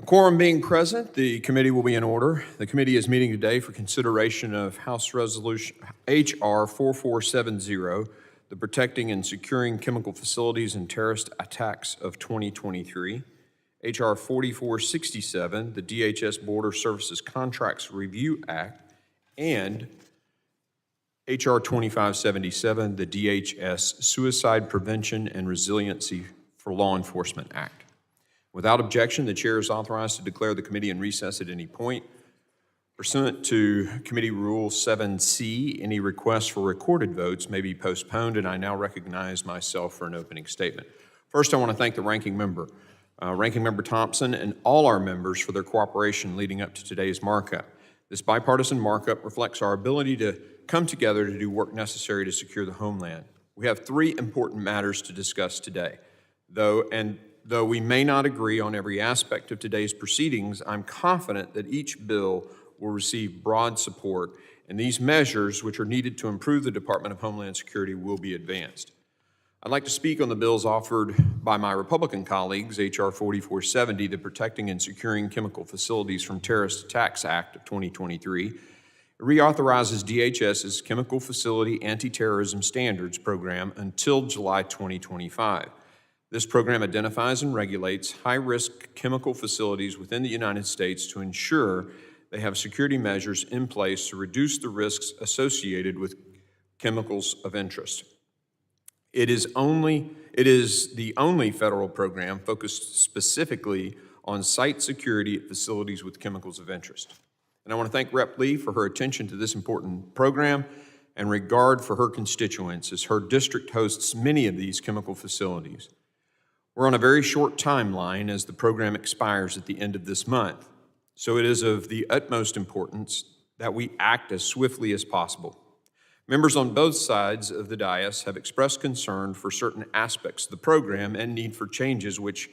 Quorum being present, the committee will be in order. The committee is meeting today for consideration of House Resolution H.R. 4470, the Protecting and Securing Chemical Facilities and Terrorist Attacks of 2023, H.R. 4467, the DHS Border Services Contracts Review Act, and H.R. 2577, the DHS Suicide Prevention and Resiliency for Law Enforcement Act. Without objection, the chair is authorized to declare the committee in recess at any point. Pursuant to Committee Rule 7C, any requests for recorded votes may be postponed, and I now recognize myself for an opening statement. First, I want to thank the Ranking Member Thompson, and all our members for their cooperation leading up to today's markup. This bipartisan markup reflects our ability to come together to do work necessary to secure the homeland. We have three important matters to discuss today, Though we may not agree on every aspect of today's proceedings, I'm confident that each bill will receive broad support, and these measures, which are needed to improve the Department of Homeland Security, will be advanced. I'd like to speak on the bills offered by my Republican colleagues, H.R. 4470, the Protecting and Securing Chemical Facilities from Terrorist Attacks Act of 2023. It reauthorizes DHS's Chemical Facility Anti-Terrorism Standards Program until July 2025. This program identifies and regulates high-risk chemical facilities within the United States to ensure they have security measures in place to reduce the risks associated with chemicals of interest. It is the only federal program focused specifically on site security at facilities with chemicals of interest. And I want to thank Rep. Lee for her attention to this important program and regard for her constituents, as her district hosts many of these chemical facilities. We're on a very short timeline as the program expires at the end of this month, so it is of the utmost importance that we act as swiftly as possible. Members on both sides of the dais have expressed concern for certain aspects of the program and need for changes, which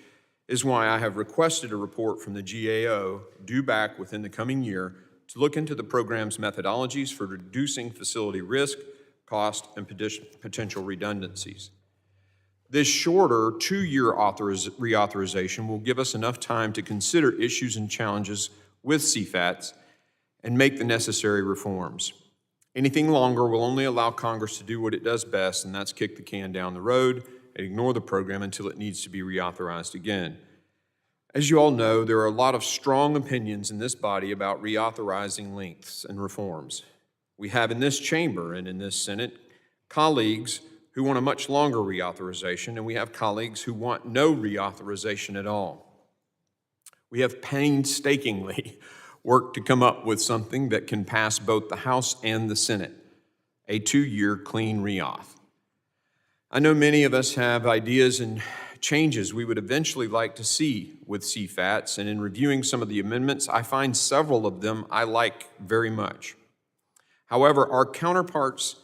is why I have requested a report from the GAO due back within the coming year to look into the program's methodologies for reducing facility risk, cost, and potential redundancies. This shorter two-year reauthorization will give us enough time to consider issues and challenges with CFATs and make the necessary reforms. Anything longer will only allow Congress to do what it does best, and that's kick the can down the road and ignore the program until it needs to be reauthorized again. As you all know, there are a lot of strong opinions in this body about reauthorizing lengths and reforms. We have in this chamber and in this Senate colleagues who want a much longer reauthorization, and we have colleagues who want no reauthorization at all. We have painstakingly worked to come up with something that can pass both the House and the Senate, a 2-year clean reauth. I know many of us have ideas and changes we would eventually like to see with CFATs, and in reviewing some of the amendments, I find several of them I like very much. However, our counterparts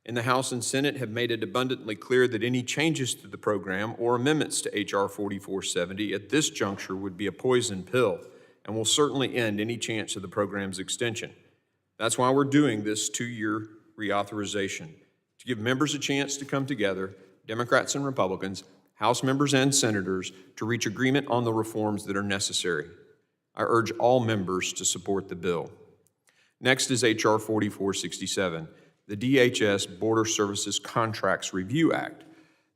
in the House and Senate have made it abundantly clear that any changes to the program or amendments to H.R. 4470 at this juncture would be a poison pill and will certainly end any chance of the program's extension. That's why we're doing this 2-year reauthorization, to give members a chance to come together, Democrats and Republicans, House members and senators, to reach agreement on the reforms that are necessary. I urge all members to support the bill. Next is H.R. 4467. The DHS Border Services Contracts Review Act.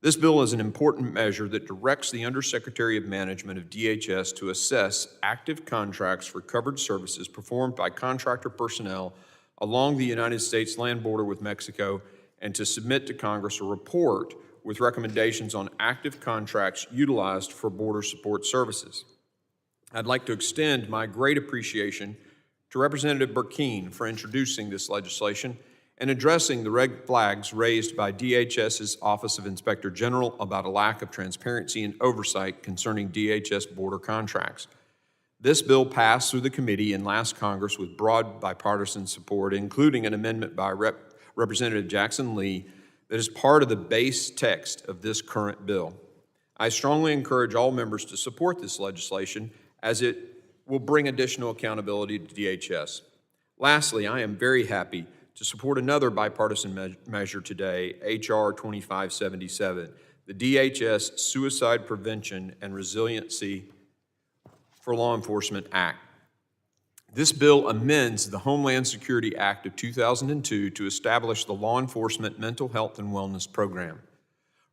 This bill is an important measure that directs the Undersecretary of Management of DHS to assess active contracts for covered services performed by contractor personnel along the United States land border with Mexico, and to submit to Congress a report with recommendations on active contracts utilized for border support services. I'd like to extend my great appreciation to Representative Burkeen for introducing this legislation and addressing the red flags raised by DHS's Office of Inspector General about a lack of transparency and oversight concerning DHS border contracts. This bill passed through the committee in last Congress with broad bipartisan support, including an amendment by Representative Jackson Lee that is part of the base text of this current bill. I strongly encourage all members to support this legislation, as it will bring additional accountability to DHS. Lastly, I am very happy to support another bipartisan measure today, H.R. 2577, the DHS Suicide Prevention and Resiliency for Law Enforcement Act. This bill amends the Homeland Security Act of 2002 to establish the Law Enforcement Mental Health and Wellness Program.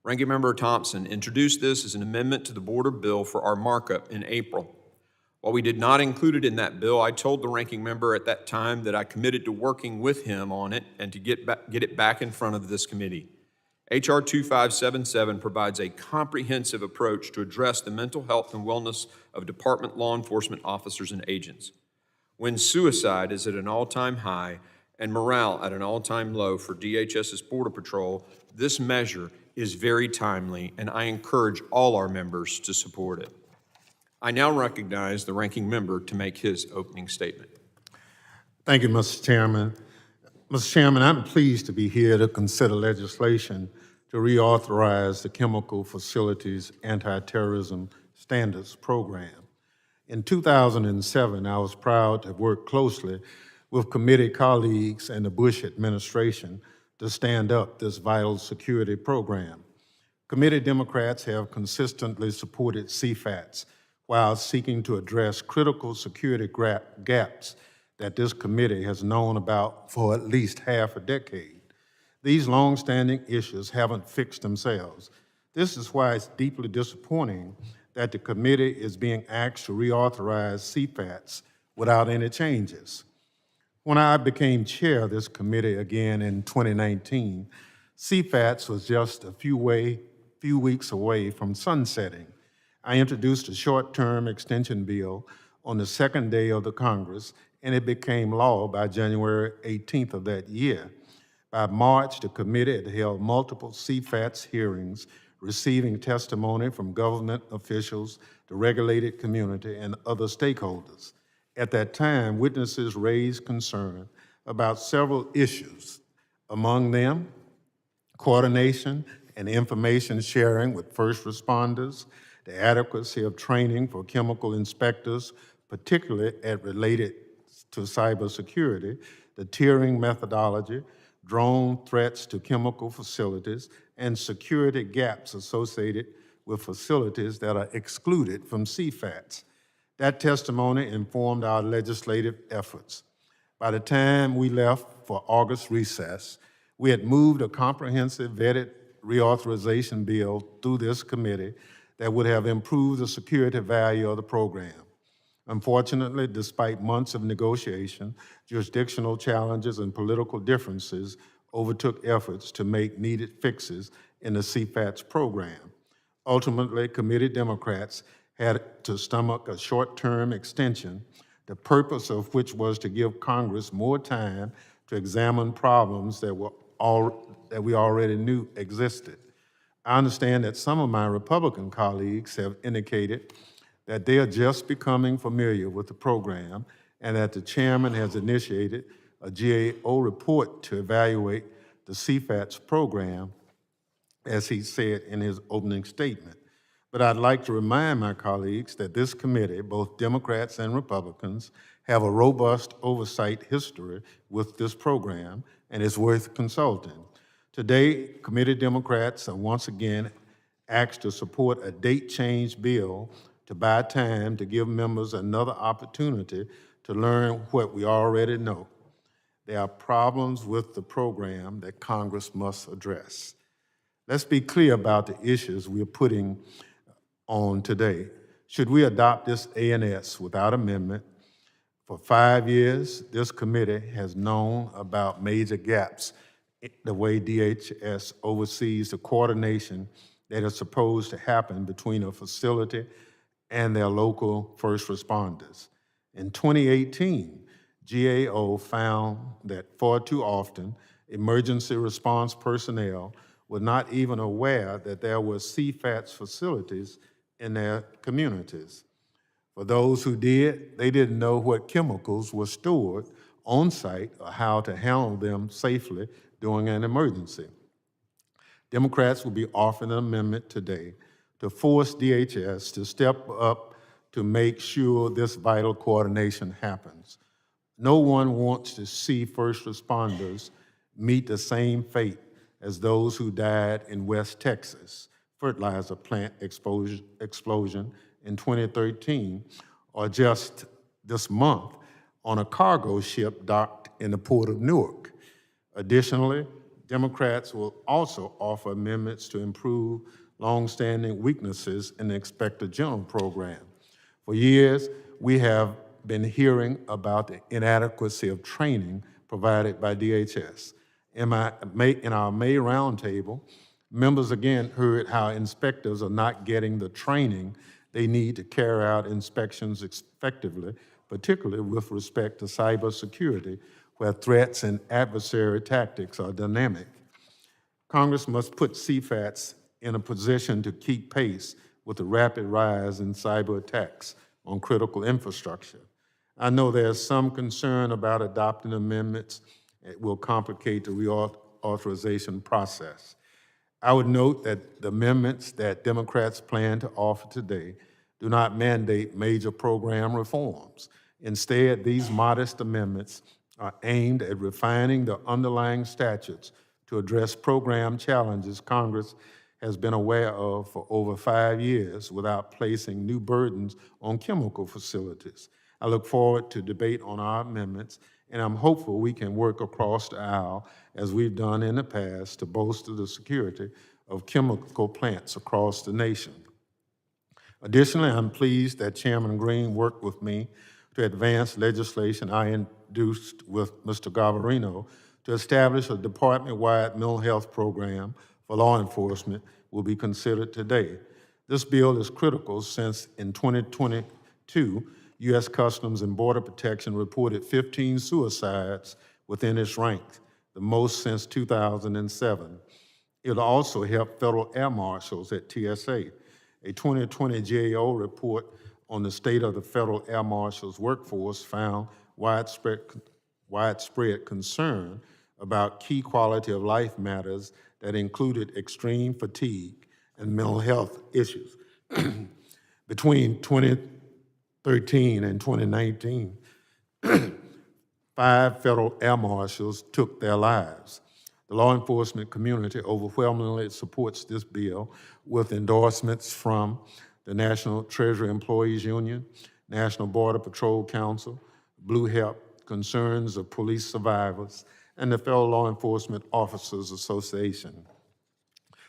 Ranking Member Thompson introduced this as an amendment to the border bill for our markup in April. While we did not include it in that bill, I told the ranking member at that time that I committed to working with him on it and to get it back in front of this committee. H.R. 2577 provides a comprehensive approach to address the mental health and wellness of department law enforcement officers and agents. When suicide is at an all-time high and morale at an all-time low for DHS's Border Patrol, this measure is very timely, and I encourage all our members to support it. I now recognize the ranking member to make his opening statement. Thank you, Mr. Chairman. Mr. Chairman, I'm pleased to be here to consider legislation to reauthorize the Chemical Facilities Anti-Terrorism Standards Program. In 2007, I was proud to have worked closely with committee colleagues and the Bush administration to stand up this vital security program. Committee Democrats have consistently supported CFATs while seeking to address critical security gaps that this committee has known about for at least half a decade. These long-standing issues haven't fixed themselves. This is why it's deeply disappointing that the committee is being asked to reauthorize CFATs without any changes. When I became chair of this committee again in 2019, CFATs was just a few weeks away from sunsetting. I introduced a short-term extension bill on the second day of the Congress, and it became law by January 18th of that year. By March, the committee had held multiple CFATs hearings, receiving testimony from government officials, the regulated community, and other stakeholders. At that time, witnesses raised concern about several issues, among them coordination and information sharing with first responders, the adequacy of training for chemical inspectors, particularly related to cybersecurity, the tiering methodology, drone threats to chemical facilities, and security gaps associated with facilities that are excluded from CFATs. That testimony informed our legislative efforts. By the time we left for August recess, we had moved a comprehensive vetted reauthorization bill through this committee that would have improved the security value of the program. Unfortunately, despite months of negotiation, jurisdictional challenges and political differences overtook efforts to make needed fixes in the CFATs program. Ultimately, committee Democrats had to stomach a short-term extension, the purpose of which was to give Congress more time to examine problems that we already knew existed. I understand that some of my Republican colleagues have indicated that they are just becoming familiar with the program and that the chairman has initiated a GAO report to evaluate the CFATs program, as he said in his opening statement. But I'd like to remind my colleagues that this committee, both Democrats and Republicans, have a robust oversight history with this program, and it's worth consulting. Today, committee Democrats are once again asked to support a date change bill to buy time to give members another opportunity to learn what we already know. There are problems with the program that Congress must address. Let's be clear about the issues we're putting on today. Should we adopt this ANS without amendment? For 5 years, this committee has known about major gaps in the way DHS oversees the coordination that is supposed to happen between a facility and their local first responders. In 2018, GAO found that far too often, emergency response personnel were not even aware that there were CFATs facilities in their communities. For those who did, they didn't know what chemicals were stored on site or how to handle them safely during an emergency. Democrats will be offering an amendment today to force DHS to step up to make sure this vital coordination happens. No one wants to see first responders meet the same fate as those who died in West Texas fertilizer plant explosion in 2013, or just this month on a cargo ship docked in the port of Newark. Additionally, Democrats will also offer amendments to improve longstanding weaknesses in the Inspector General program. For years, we have been hearing about the inadequacy of training provided by DHS. In our May roundtable, members again heard how inspectors are not getting the training they need to carry out inspections effectively, particularly with respect to cybersecurity, where threats and adversary tactics are dynamic. Congress must put CFATs in a position to keep pace with the rapid rise in cyber attacks on critical infrastructure. I know there's some concern about adopting amendments. It will complicate the reauthorization process. I would note that the amendments that Democrats plan to offer today do not mandate major program reforms. Instead, these modest amendments are aimed at refining the underlying statutes to address program challenges Congress has been aware of for over 5 years without placing new burdens on chemical facilities. I look forward to debate on our amendments, and I'm hopeful we can work across the aisle, as we've done in the past, to bolster the security of chemical plants across the nation. Additionally, I'm pleased that Chairman Green worked with me to advance legislation I introduced with Mr. Garbarino to establish a department-wide mental health program for law enforcement will be considered today. This bill is critical since in 2022, U.S. Customs and Border Protection reported 15 suicides within its ranks, the most since 2007. It'll also help federal air marshals at TSA. A 2020 GAO report on the state of the federal air marshals workforce found widespread concern about key quality of life matters that included extreme fatigue and mental health issues. Between 2013 and 2019, 5 federal air marshals took their lives. The law enforcement community overwhelmingly supports this bill with endorsements from the National Treasury Employees Union, National Border Patrol Council, Blue Help, Concerns of Police Survivors, and the Federal Law Enforcement Officers Association.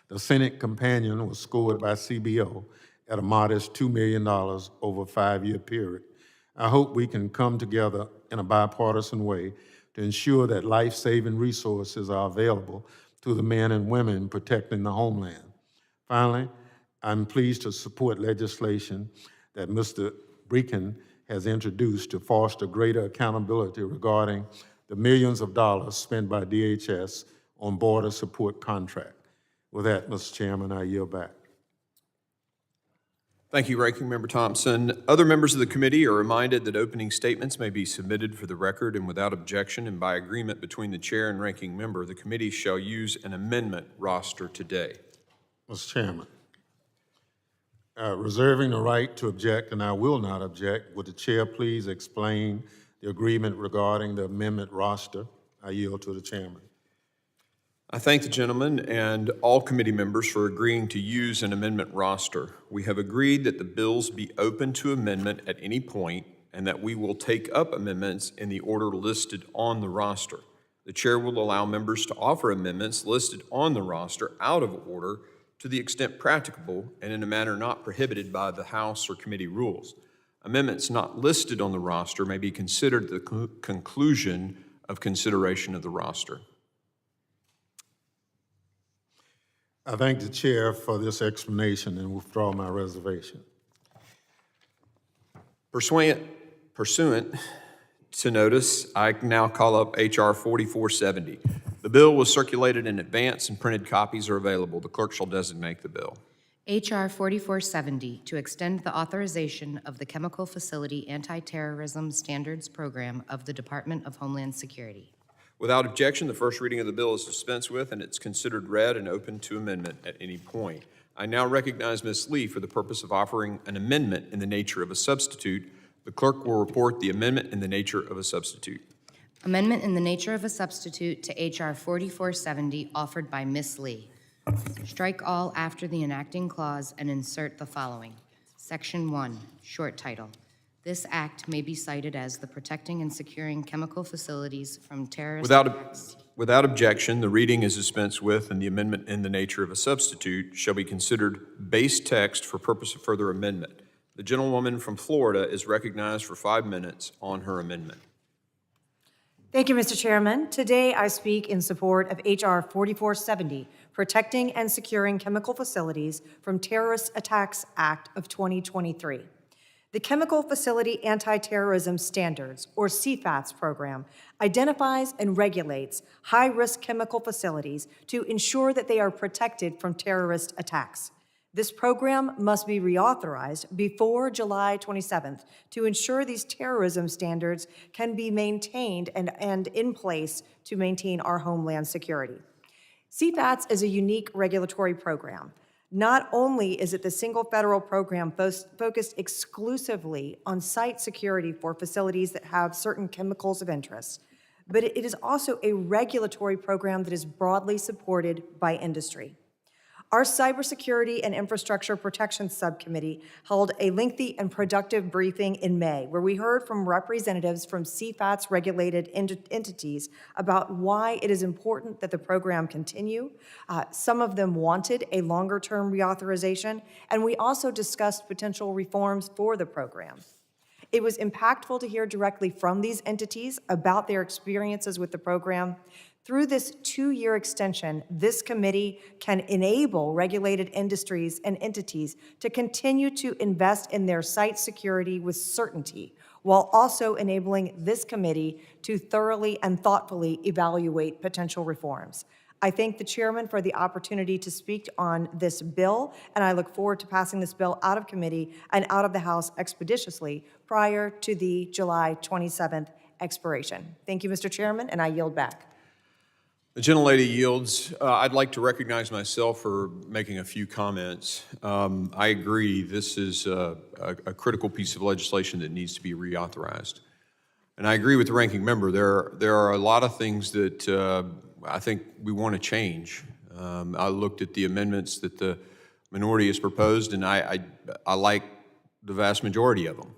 The Senate companion was scored by CBO at a modest $2 million over a 5-year period. I hope we can come together in a bipartisan way to ensure that life-saving resources are available to the men and women protecting the homeland. Finally, I'm pleased to support legislation that Mr. Brecken has introduced to foster greater accountability regarding the millions of dollars spent by DHS on border support contract. With that, Mr. Chairman, I yield back. Thank you, Ranking Member Thompson. Other members of the committee are reminded that opening statements may be submitted for the record and without objection, and by agreement between the chair and ranking member, the committee shall use an amendment roster today. Mr. Chairman, reserving the right to object, and I will not object, would the chair please explain the agreement regarding the amendment roster? I yield to the chairman. I thank the gentleman and all committee members for agreeing to use an amendment roster. We have agreed that the bills be open to amendment at any point and that we will take up amendments in the order listed on the roster. The chair will allow members to offer amendments listed on the roster out of order to the extent practicable and in a manner not prohibited by the House or committee rules. Amendments not listed on the roster may be considered at the conclusion of consideration of the roster. I thank the chair for this explanation and withdraw my reservation. Pursuant to notice, I now call up H.R. 4470. The bill was circulated in advance and printed copies are available. The clerk shall designate the bill. H.R. 4470, to extend the authorization of the Chemical Facility Anti-Terrorism Standards Program of the Department of Homeland Security. Without objection, the first reading of the bill is dispensed with and it's considered read and open to amendment at any point. I now recognize Ms. Lee for the purpose of offering an amendment in the nature of a substitute. The clerk will report the amendment in the nature of a substitute. Amendment in the nature of a substitute to H.R. 4470 offered by Ms. Lee. Strike all after the enacting clause and insert the following. Section 1, short title. This act may be cited as the Protecting and Securing Chemical Facilities from Terrorist Attacks. Without objection, the reading is dispensed with, and the amendment in the nature of a substitute shall be considered base text for purpose of further amendment. The gentlewoman from Florida is recognized for 5 minutes on her amendment. Thank you, Mr. Chairman. Today I speak in support of H.R. 4470, Protecting and Securing Chemical Facilities from Terrorist Attacks Act of 2023. The Chemical Facility Anti-Terrorism Standards, or CFATS program, identifies and regulates high-risk chemical facilities to ensure that they are protected from terrorist attacks. This program must be reauthorized before July 27th to ensure these terrorism standards can be maintained and in place to maintain our homeland security. CFATS is a unique regulatory program. Not only is it the single federal program focused exclusively on site security for facilities that have certain chemicals of interest, but it is also a regulatory program that is broadly supported by industry. Our Cybersecurity and Infrastructure Protection Subcommittee held a lengthy and productive briefing in May where we heard from representatives from CFATS regulated entities about why it is important that the program continue. Some of them wanted a longer-term reauthorization, and we also discussed potential reforms for the program. It was impactful to hear directly from these entities about their experiences with the program. Through this 2-year extension, this committee can enable regulated industries and entities to continue to invest in their site security with certainty, while also enabling this committee to thoroughly and thoughtfully evaluate potential reforms. I thank the chairman for the opportunity to speak on this bill, and I look forward to passing this bill out of committee and out of the House expeditiously prior to the July 27th expiration. Thank you, Mr. Chairman, and I yield back. The gentlelady yields. I'd like to recognize myself for making a few comments. I agree this is a critical piece of legislation that needs to be reauthorized. And I agree with the ranking member. There are a lot of things that I think we want to change. I looked at the amendments that the minority has proposed, and I like the vast majority of them.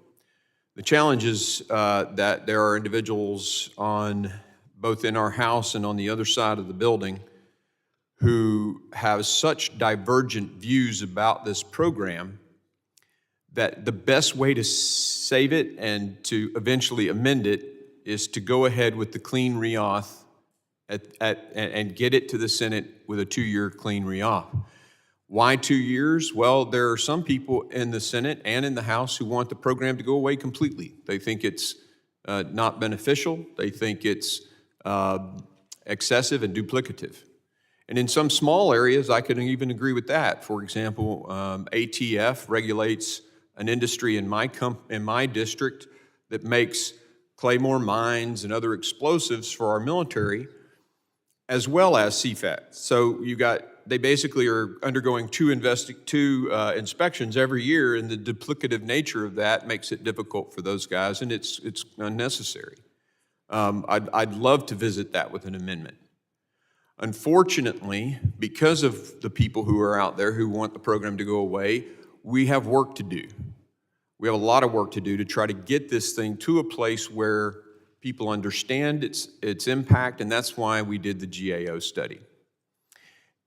The challenge is that there are individuals on both in our House and on the other side of the building who have such divergent views about this program that the best way to save it and to eventually amend it is to go ahead with the clean reauth and get it to the Senate with a 2-year clean reauth. Why 2 years? Well, there are some people in the Senate and in the House who want the program to go away completely. They think it's not beneficial. They think it's excessive and duplicative. And in some small areas, I can even agree with that. For example, ATF regulates an industry in my district that makes claymore mines and other explosives for our military, as well as CFAT. So they basically are undergoing two inspections every year, and the duplicative nature of that makes it difficult for those guys, and it's unnecessary. I'd love to visit that with an amendment. Unfortunately, because of the people who are out there who want the program to go away, we have work to do. We have a lot of work to do to try to get this thing to a place where people understand its impact, and that's why we did the GAO study.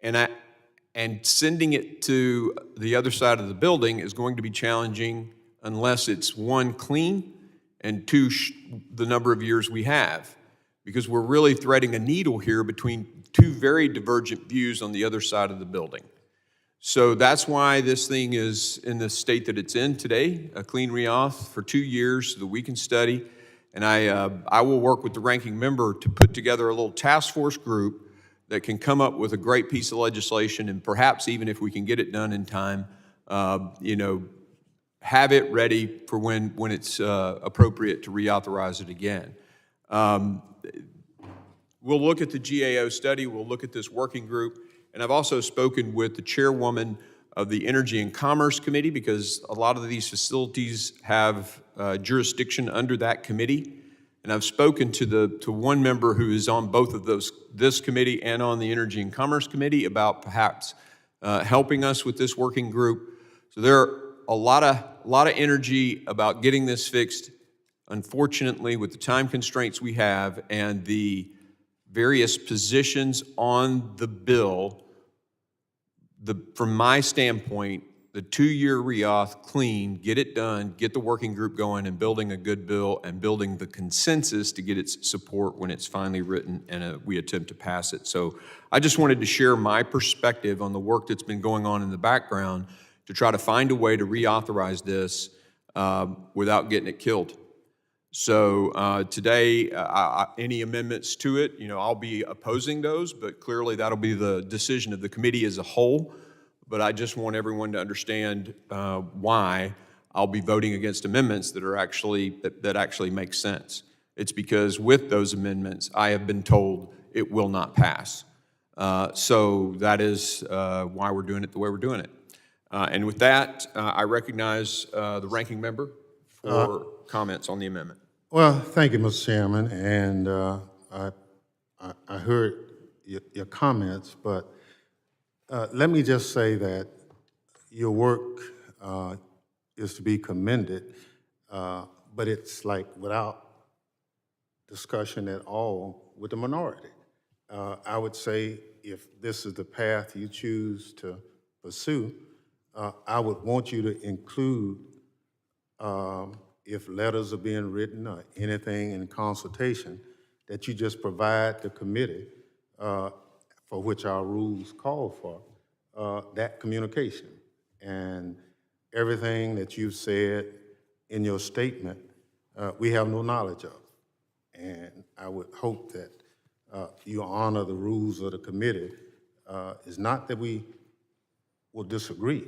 And sending it to the other side of the building is going to be challenging unless it's one, clean, and two, the number of years we have, because we're really threading a needle here between two very divergent views on the other side of the building. So that's why this thing is in the state that it's in today, a clean reauth for 2 years so that we can study. And I will work with the ranking member to put together a little task force group that can come up with a great piece of legislation, and perhaps even if we can get it done in time, have it ready for when it's appropriate to reauthorize it again. We'll look at the GAO study, we'll look at this working group, and I've also spoken with the chairwoman of the Energy and Commerce Committee, because a lot of these facilities have jurisdiction under that committee. And I've spoken to one member who is on both of this committee and on the Energy and Commerce Committee, about perhaps helping us with this working group. So there are a lot of energy about getting this fixed. Unfortunately, with the time constraints we have and the various positions on the bill, from my standpoint, the 2-year reauth, clean, get it done, get the working group going and building a good bill and building the consensus to get its support when it's finally written and we attempt to pass it. So I just wanted to share my perspective on the work that's been going on in the background to try to find a way to reauthorize this without getting it killed. So today, any amendments to it, I'll be opposing those, but clearly that'll be the decision of the committee as a whole. But I just want everyone to understand why I'll be voting against amendments that actually make sense. It's because with those amendments, I have been told it will not pass. So that is why we're doing it the way we're doing it. And with that, I recognize the ranking member for comments on the amendment. Well, thank you, Mr. Chairman, and I heard your comments, but let me just say that your work is to be commended, but it's like without discussion at all with the minority. I would say if this is the path you choose to pursue, I would want you to include if letters are being written or anything in consultation, that you just provide the committee for which our rules call for, that communication. And everything that you've said in your statement, we have no knowledge of. And I would hope that you honor the rules of the committee. It's not that we will disagree,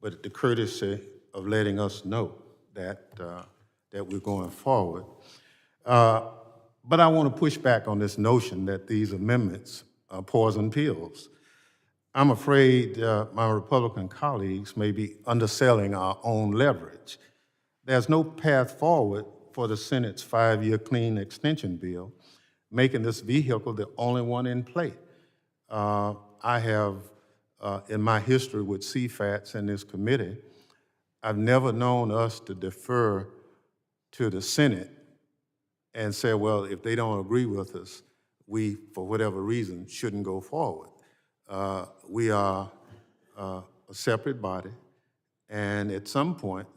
but the courtesy of letting us know that we're going forward. But I want to push back on this notion that these amendments are poison pills. I'm afraid my Republican colleagues may be underselling our own leverage. There's no path forward for the Senate's 5-year clean extension bill, making this vehicle the only one in play. I have, in my history with CFATS and this committee, I've never known us to defer to the Senate and say, well, if they don't agree with us, we, for whatever reason, shouldn't go forward. We are a separate body, and at some point,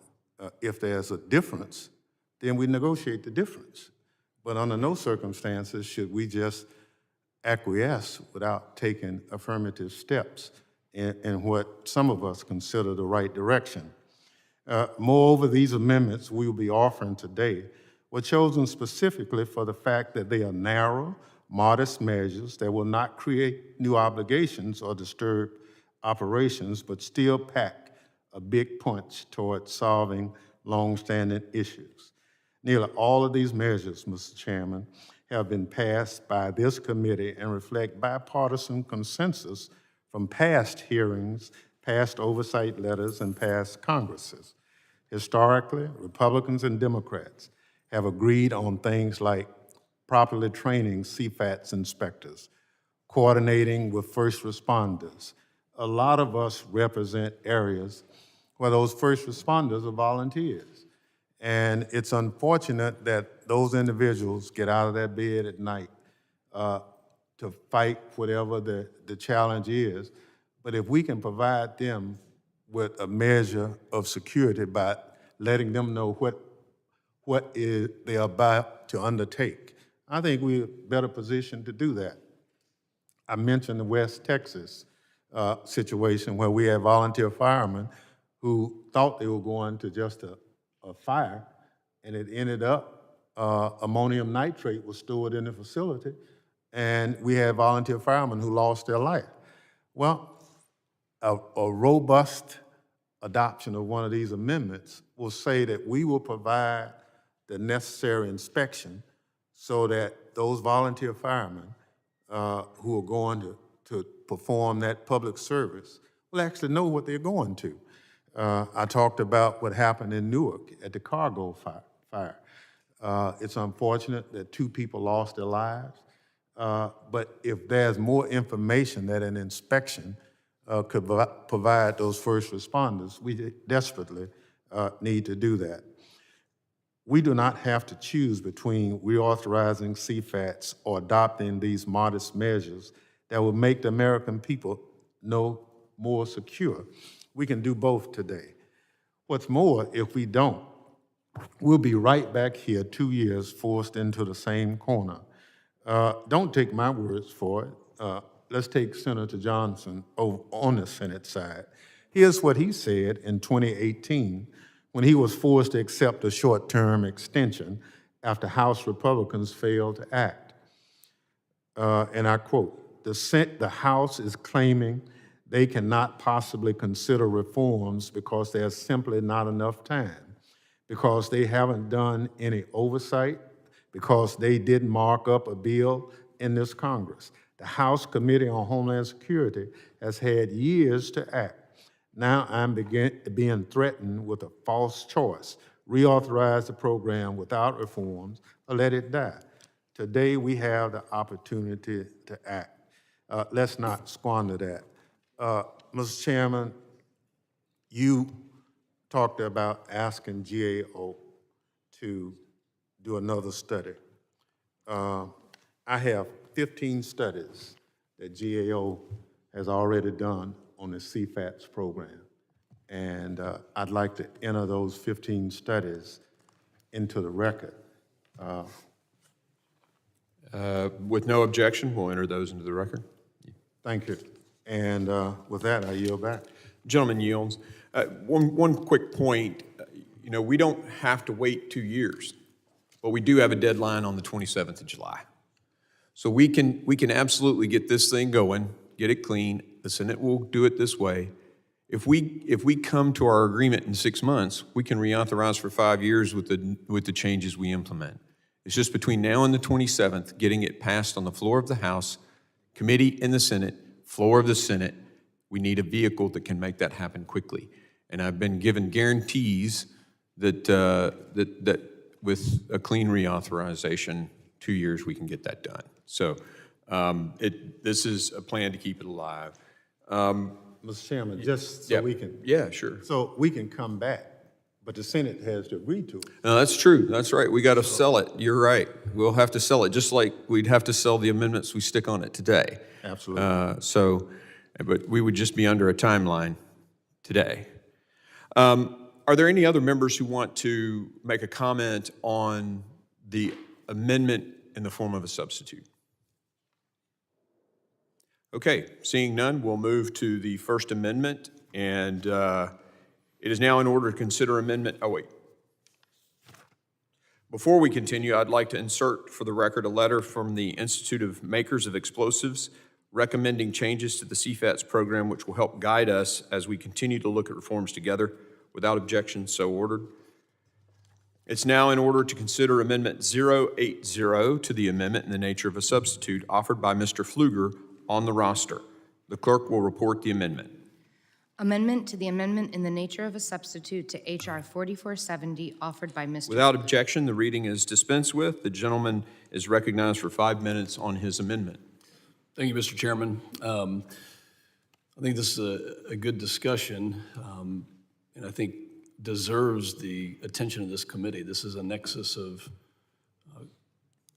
if there's a difference, then we negotiate the difference. But under no circumstances should we just acquiesce without taking affirmative steps in what some of us consider the right direction. Moreover, these amendments we will be offering today were chosen specifically for the fact that they are narrow, modest measures that will not create new obligations or disturb operations, but still pack a big punch toward solving long-standing issues. Nearly all of these measures, Mr. Chairman, have been passed by this committee and reflect bipartisan consensus from past hearings, past oversight letters, and past Congresses. Historically, Republicans and Democrats have agreed on things like properly training CFATS inspectors, coordinating with first responders. A lot of us represent areas where those first responders are volunteers. And it's unfortunate that those individuals get out of their bed at night to fight whatever the challenge is. But if we can provide them with a measure of security by letting them know what they're about to undertake, I think we're better positioned to do that. I mentioned the West Texas situation where we had volunteer firemen who thought they were going to just a fire, and it ended up ammonium nitrate was stored in the facility, and we had volunteer firemen who lost their life. Well, a robust adoption of one of these amendments will say that we will provide the necessary inspection so that those volunteer firemen who are going to perform that public service will actually know what they're going to. I talked about what happened in Newark at the cargo fire. It's unfortunate that 2 people lost their lives, but if there's more information that an inspection could provide those first responders. We desperately need to do that. We do not have to choose between reauthorizing CFATs or adopting these modest measures that will make the American people no more secure. We can do both today. What's more, if we don't, we'll be right back here 2 years forced into the same corner. Don't take my words for it. Let's take Senator Johnson on the Senate side. Here's what he said in 2018 when he was forced to accept a short-term extension after House Republicans failed to act. And I quote, the House is claiming they cannot possibly consider reforms because there's simply not enough time, because they haven't done any oversight, because they didn't mark up a bill in this Congress. The House Committee on Homeland Security has had years to act. Now I'm being threatened with a false choice: reauthorize the program without reforms or let it die. Today we have the opportunity to act. Let's not squander that. Mr. Chairman, you talked about asking GAO to do another study. I have 15 studies that GAO has already done on the CFATS program, and I'd like to enter those 15 studies into the record. With no objection, we'll enter those into the record. Thank you. And with that, I yield back. Gentleman yields. One quick point. You know, we don't have to wait 2 years, but we do have a deadline on the 27th of July. So we can absolutely get this thing going, get it clean. The Senate will do it this way. If we come to our agreement in 6 months, we can reauthorize for 5 years with the changes we implement. It's just between now and the 27th, getting it passed on the floor of the House, committee in the Senate, floor of the Senate. We need a vehicle that can make that happen quickly. And I've been given guarantees that that with a clean reauthorization, 2 years we can get that done. So this is a plan to keep it alive. Mr. Chairman, just so we can. Yeah, sure. So we can come back, but the Senate has to agree to it. No, that's true. That's right. We got to sell it. You're right. We'll have to sell it, just like we'd have to sell the amendments we stick on it today. Absolutely. But we would just be under a timeline today. Are there any other members who want to make a comment on the amendment in the form of a substitute? Okay, seeing none, we'll move to the First Amendment, and it is now in order to consider amendment. Oh, wait. Before we continue, I'd like to insert for the record a letter from the Institute of Makers of Explosives recommending changes to the CFATS program, which will help guide us as we continue to look at reforms together. Without objection, so ordered. It's now in order to consider Amendment 080 to the amendment in the nature of a substitute offered by Mr. Pfluger on the roster. The clerk will report the amendment. Amendment to the amendment in the nature of a substitute to H.R. 4470 offered by Mr. Without objection, the reading is dispensed with. The gentleman is recognized for 5 minutes on his amendment. Thank you, Mr. Chairman. I think this is a good discussion, and I think deserves the attention of this committee. This is a nexus of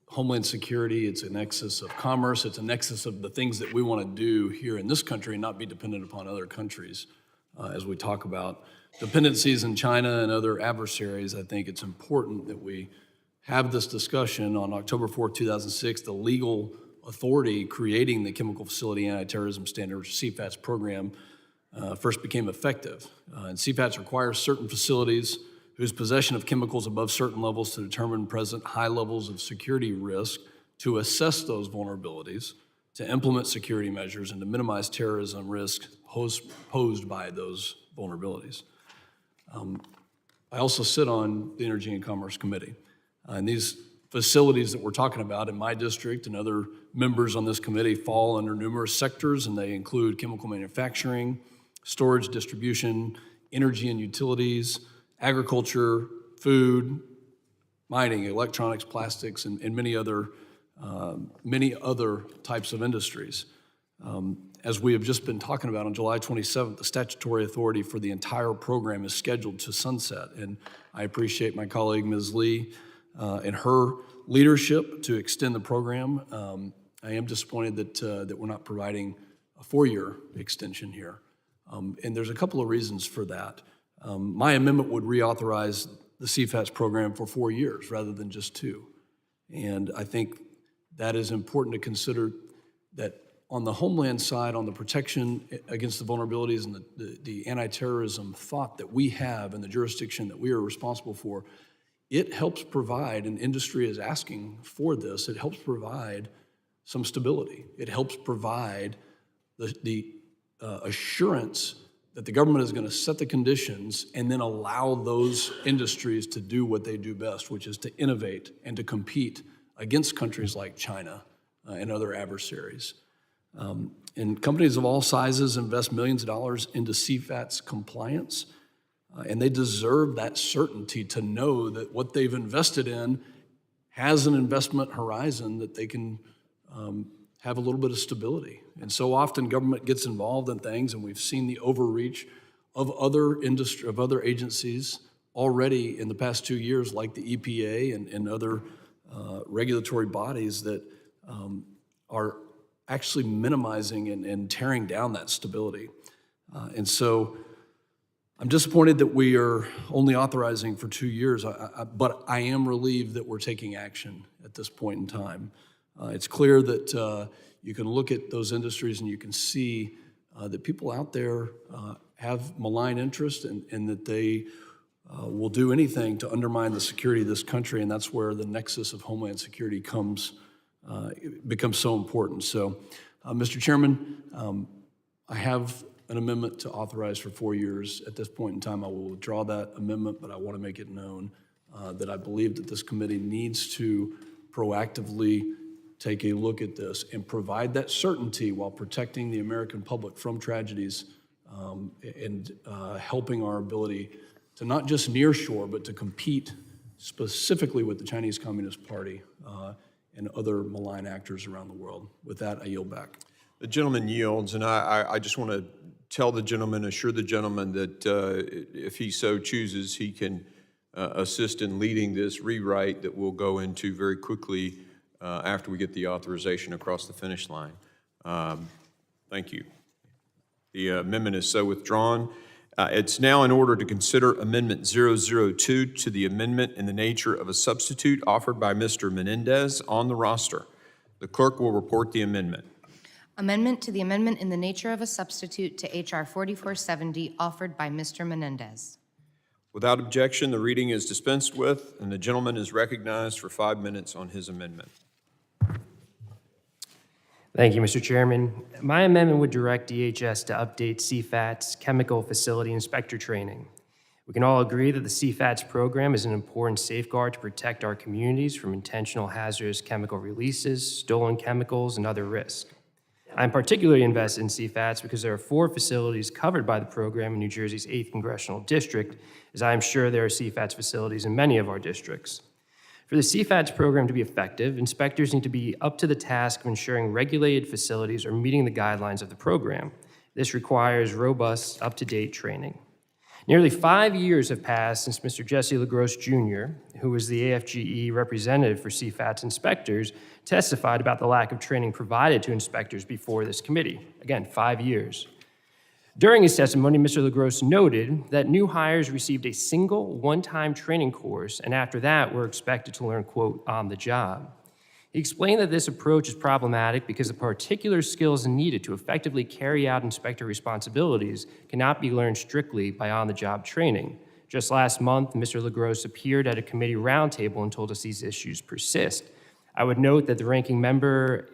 homeland security. It's a nexus of commerce. It's a nexus of the things that we want to do here in this country and not be dependent upon other countries. As we talk about dependencies in China and other adversaries, I think it's important that we have this discussion. On October 4, 2006, the legal authority creating the Chemical Facility Anti-Terrorism Standards, CFATS program, first became effective. And CFATS requires certain facilities whose possession of chemicals above certain levels to determine present high levels of security risk to assess those vulnerabilities, to implement security measures, and to minimize terrorism risk posed by those vulnerabilities. I also sit on the Energy and Commerce Committee. And these facilities that we're talking about in my district and other members on this committee fall under numerous sectors, and they include chemical manufacturing, storage, distribution, energy and utilities, agriculture, food, mining, electronics, plastics, and many other types of industries. As we have just been talking about, on July 27th, the statutory authority for the entire program is scheduled to sunset. And I appreciate my colleague, Ms. Lee, and her leadership to extend the program. I am disappointed that we're not providing a 4-year extension here. And there's a couple of reasons for that. My amendment would reauthorize the CFATS program for 4 years rather than just 2. And I think that is important to consider, that on the homeland side, on the protection against the vulnerabilities and the anti-terrorism thought that we have in the jurisdiction that we are responsible for, it helps provide, and industry is asking for this, it helps provide some stability. It helps provide the assurance that the government is going to set the conditions and then allow those industries to do what they do best, which is to innovate and to compete against countries like China and other adversaries. And companies of all sizes invest millions of dollars into CFATS compliance, and they deserve that certainty to know that what they've invested in has an investment horizon that they can have a little bit of stability. And so often government gets involved in things, and we've seen the overreach of other agencies already in the past 2 years, like the EPA and other regulatory bodies that are actually minimizing and tearing down that stability. And so I'm disappointed that we are only authorizing for 2 years, but I am relieved that we're taking action at this point in time. It's clear that you can look at those industries and you can see that people out there have malign interest and that they will do anything to undermine the security of this country, and that's where the nexus of homeland security becomes so important. So, Mr. Chairman, I have an amendment to authorize for 4 years. At this point in time, I will withdraw that amendment, but I want to make it known that I believe that this committee needs to proactively take a look at this and provide that certainty while protecting the American public from tragedies and helping our ability to not just nearshore, but to compete specifically with the Chinese Communist Party and other malign actors around the world. With that, I yield back. The gentleman yields, and I just want to tell the gentleman, assure the gentleman that if he so chooses, he can assist in leading this rewrite that we'll go into very quickly after we get the authorization across the finish line. Thank you. The amendment is so withdrawn. It's now in order to consider Amendment 002 to the amendment in the nature of a substitute offered by Mr. Menendez on the roster. The clerk will report the amendment. Amendment to the amendment in the nature of a substitute to H.R. 4470 offered by Mr. Menendez. Without objection, the reading is dispensed with, and the gentleman is recognized for 5 minutes on his amendment. Thank you, Mr. Chairman. My amendment would direct DHS to update CFAT's chemical facility inspector training. We can all agree that the CFATS program is an important safeguard to protect our communities from intentional hazardous chemical releases, stolen chemicals, and other risks. I'm particularly invested in CFATS because there are 4 facilities covered by the program in New Jersey's 8th Congressional District, as I am sure there are CFATS facilities in many of our districts. For the CFATS program to be effective, inspectors need to be up to the task of ensuring regulated facilities are meeting the guidelines of the program. This requires robust, up-to-date training. Nearly 5 years have passed since Mr. Jesse LaGrosse Jr., who was the AFGE representative for CFATS inspectors, testified about the lack of training provided to inspectors before this committee. Again, 5 years. During his testimony, Mr. LaGrosse noted that new hires received a single one-time training course, and after that were expected to learn, quote, on the job. He explained that this approach is problematic because the particular skills needed to effectively carry out inspector responsibilities cannot be learned strictly by on-the-job training. Just last month, Mr. LaGrosse appeared at a committee roundtable and told us these issues persist. I would note that the ranking member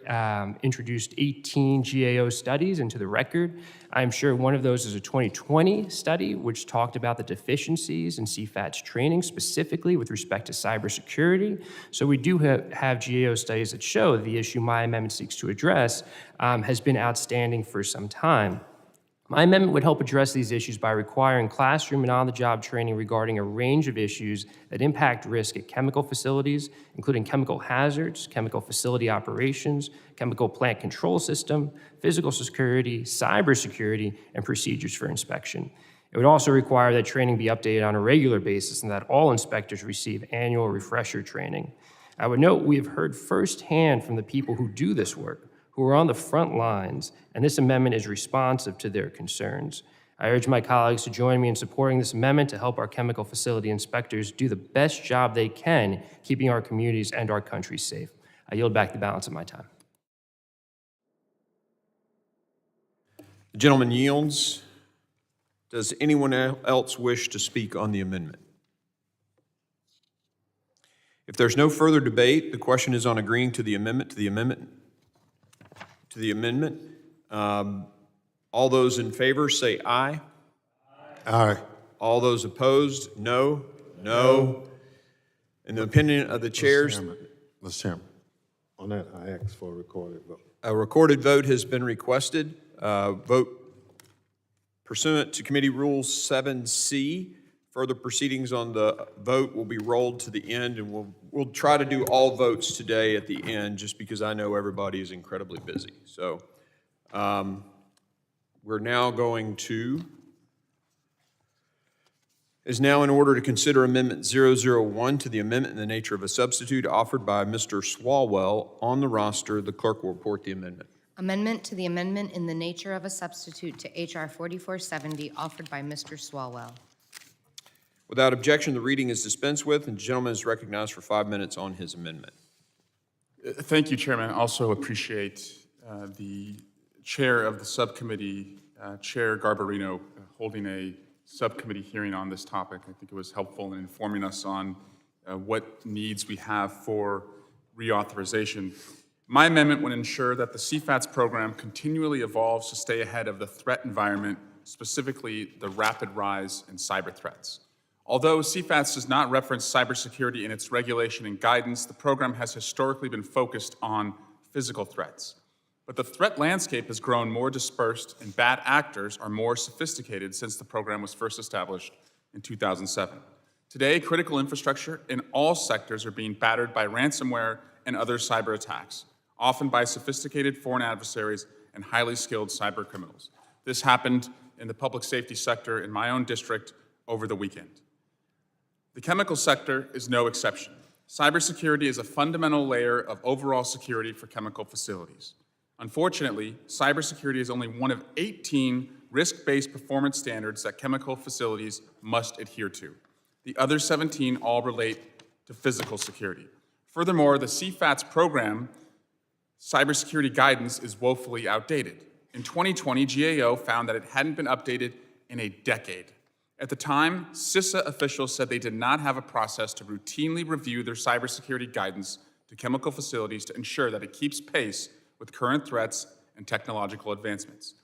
introduced 18 GAO studies into the record. I'm sure one of those is a 2020 study, which talked about the deficiencies in CFATS training, specifically with respect to cybersecurity. So we do have GAO studies that show the issue my amendment seeks to address has been outstanding for some time. My amendment would help address these issues by requiring classroom and on-the-job training regarding a range of issues that impact risk at chemical facilities, including chemical hazards, chemical facility operations, chemical plant control system, physical security, cybersecurity, and procedures for inspection. It would also require that training be updated on a regular basis and that all inspectors receive annual refresher training. I would note we have heard firsthand from the people who do this work, who are on the front lines, and this amendment is responsive to their concerns. I urge my colleagues to join me in supporting this amendment to help our chemical facility inspectors do the best job they can keeping our communities and our country safe. I yield back the balance of my time. The gentleman yields. Does anyone else wish to speak on the amendment? If there's no further debate, the question is on agreeing to the amendment. All those in favor say aye. Aye. All those opposed, no. No. In the opinion of the chairs, Mr. Chairman, on that, I ask for a recorded vote. a recorded vote has been requested. Vote pursuant to Committee Rules 7C. Further proceedings on the vote will be rolled to the end, and we'll try to do all votes today at the end, just because I know everybody is incredibly busy. So we're now going to, is now in order to consider Amendment 001 to the amendment in the nature of a substitute offered by Mr. Swalwell on the roster. The clerk will report the amendment. Amendment to the amendment in the nature of a substitute to H.R. 4470 offered by Mr. Swalwell. Without objection, the reading is dispensed with, and the gentleman is recognized for 5 minutes on his amendment. Thank you, Chairman. I also appreciate the chair of the subcommittee, Chair Garbarino, holding a subcommittee hearing on this topic. I think it was helpful in informing us on what needs we have for reauthorization. My amendment would ensure that the CFATS program continually evolves to stay ahead of the threat environment, specifically the rapid rise in cyber threats. Although CFATS does not reference cybersecurity in its regulation and guidance, the program has historically been focused on physical threats. But the threat landscape has grown more dispersed and bad actors are more sophisticated since the program was first established in 2007. Today, critical infrastructure in all sectors are being battered by ransomware and other cyber attacks, often by sophisticated foreign adversaries and highly skilled cyber criminals. This happened in the public safety sector in my own district over the weekend. The chemical sector is no exception. Cybersecurity is a fundamental layer of overall security for chemical facilities. Unfortunately, cybersecurity is only one of 18 risk-based performance standards that chemical facilities must adhere to. The other 17 all relate to physical security. Furthermore, the CFATS program cybersecurity guidance is woefully outdated. In 2020, GAO found that it hadn't been updated in a decade. At the time, CISA officials said they did not have a process to routinely review their cybersecurity guidance to chemical facilities to ensure that it keeps pace with current threats and technological advancements.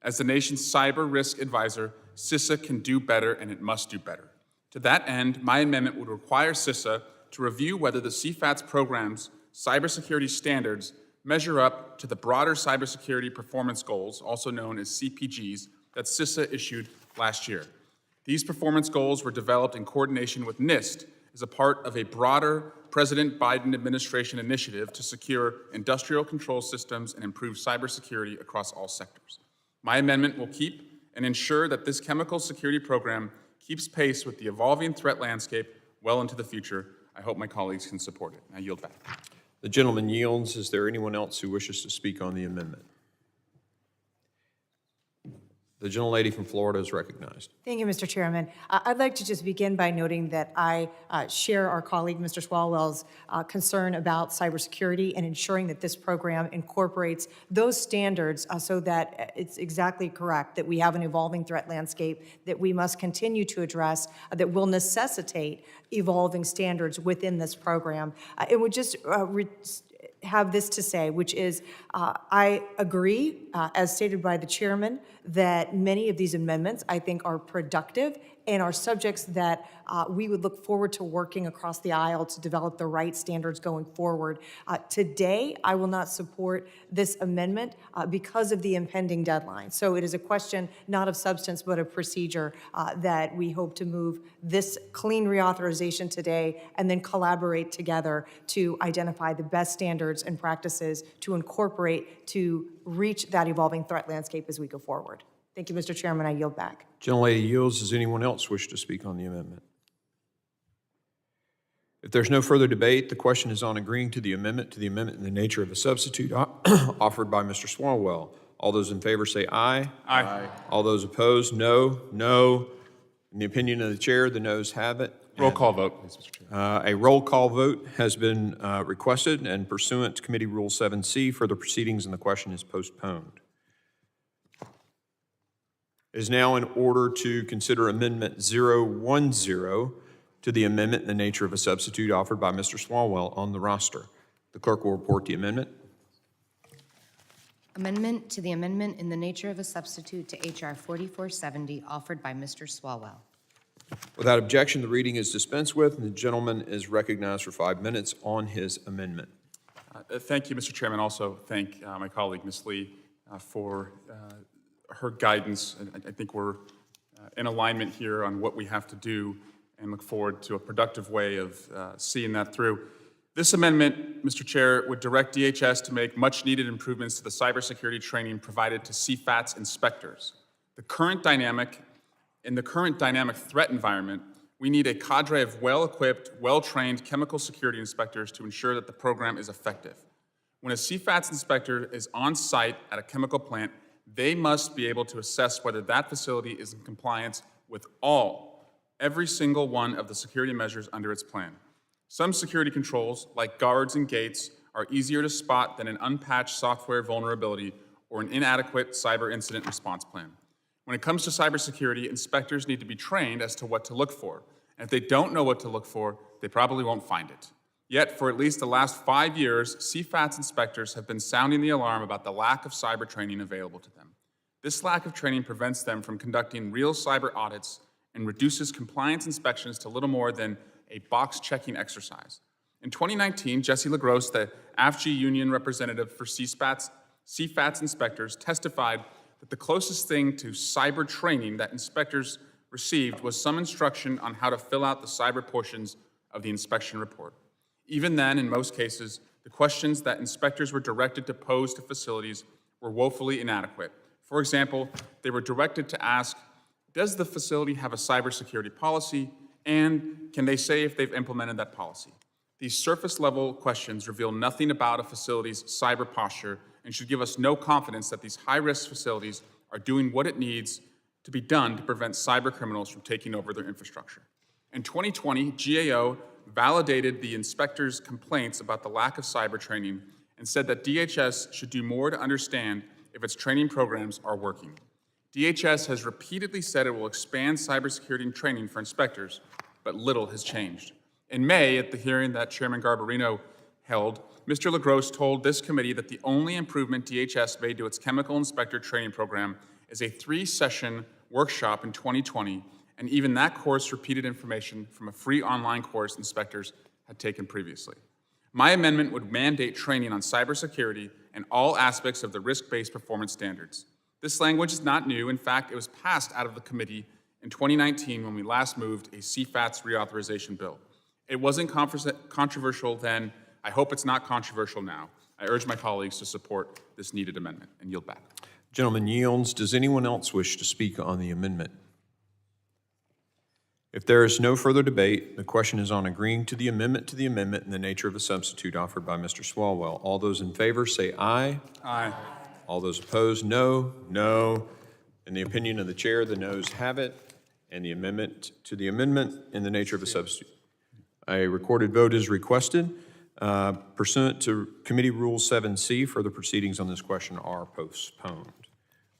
As the nation's cyber risk advisor, CISA can do better and it must do better. To that end, my amendment would require CISA to review whether the CFATS program's cybersecurity standards measure up to the broader cybersecurity performance goals, also known as CPGs, that CISA issued last year. These performance goals were developed in coordination with NIST as a part of a broader President Biden administration initiative to secure industrial control systems and improve cybersecurity across all sectors. My amendment will keep and ensure that this chemical security program keeps pace with the evolving threat landscape well into the future. I hope my colleagues can support it. I yield back. The gentleman yields. Is there anyone else who wishes to speak on the amendment? The gentlelady from Florida is recognized. Thank you, Mr. Chairman. I'd like to just begin by noting that I share our colleague, Mr. Swalwell's concern about cybersecurity and ensuring that this program incorporates those standards so that it's exactly correct that we have an evolving threat landscape that we must continue to address that will necessitate evolving standards within this program. It would just have this to say, which is I agree, as stated by the chairman, that many of these amendments I think are productive and are subjects that we would look forward to working across the aisle to develop the right standards going forward. Today, I will not support this amendment because of the impending deadline. So it is a question not of substance but of procedure that we hope to move this clean reauthorization today and then collaborate together to identify the best standards and practices to incorporate to reach that evolving threat landscape as we go forward. Thank you, Mr. Chairman. I yield back. Gentlelady yields. Does anyone else wish to speak on the amendment? If there's no further debate, the question is on agreeing to the amendment in the nature of a substitute offered by Mr. Swalwell. All those in favor say aye. Aye. All those opposed, no. No. In the opinion of the chair, the noes have it. Roll call vote, please, Mr. Chair. A roll call vote has been requested, and pursuant to Committee Rule 7C, further proceedings in the question is postponed. It is now in order to consider Amendment 010 to the amendment in the nature of a substitute offered by Mr. Swalwell on the roster. The clerk will report the amendment. Amendment to the amendment in the nature of a substitute to H.R. 4470 offered by Mr. Swalwell. Without objection, the reading is dispensed with, and the gentleman is recognized for 5 minutes on his amendment. Thank you, Mr. Chairman. Also thank my colleague, Ms. Lee, for her guidance. I think we're in alignment here on what we have to do and look forward to a productive way of seeing that through. This amendment, Mr. Chair, would direct DHS to make much-needed improvements to the cybersecurity training provided to CFATS inspectors. In the current dynamic threat environment, we need a cadre of well-equipped, well-trained chemical security inspectors to ensure that the program is effective. When a CFATS inspector is on site at a chemical plant, they must be able to assess whether that facility is in compliance with every single one of the security measures under its plan. Some security controls, like guards and gates, are easier to spot than an unpatched software vulnerability or an inadequate cyber incident response plan. When it comes to cybersecurity, inspectors need to be trained as to what to look for. And if they don't know what to look for, they probably won't find it. Yet, for at least the last 5 years, CFATS inspectors have been sounding the alarm about the lack of cyber training available to them. This lack of training prevents them from conducting real cyber audits and reduces compliance inspections to little more than a box-checking exercise. In 2019, Jesse LaGrosse, the AFG union representative for CFATS inspectors, testified that the closest thing to cyber training that inspectors received was some instruction on how to fill out the cyber portions of the inspection report. Even then, in most cases, the questions that inspectors were directed to pose to facilities were woefully inadequate. For example, they were directed to ask, does the facility have a cybersecurity policy, and can they say if they've implemented that policy? These surface-level questions reveal nothing about a facility's cyber posture and should give us no confidence that these high-risk facilities are doing what it needs to be done to prevent cyber criminals from taking over their infrastructure. In 2020, GAO validated the inspectors' complaints about the lack of cyber training and said that DHS should do more to understand if its training programs are working. DHS has repeatedly said it will expand cybersecurity training for inspectors, but little has changed. In May, at the hearing that Chairman Garbarino held, Mr. LaGrosse told this committee that the only improvement DHS made to its chemical inspector training program is a 3-session workshop in 2020, and even that course repeated information from a free online course inspectors had taken previously. My amendment would mandate training on cybersecurity and all aspects of the risk-based performance standards. This language is not new. In fact, it was passed out of the committee in 2019 when we last moved a CFATS reauthorization bill. It wasn't controversial then. I hope it's not controversial now. I urge my colleagues to support this needed amendment and yield back. Gentleman yields. Does anyone else wish to speak on the amendment? If there is no further debate, the question is on agreeing to the amendment in the nature of a substitute offered by Mr. Swalwell. All those in favor say aye. Aye. All those opposed, no. No. In the opinion of the chair, the noes have it, and the amendment to the amendment in the nature of a substitute. A recorded vote is requested. Pursuant to Committee Rule 7C, further proceedings on this question are postponed.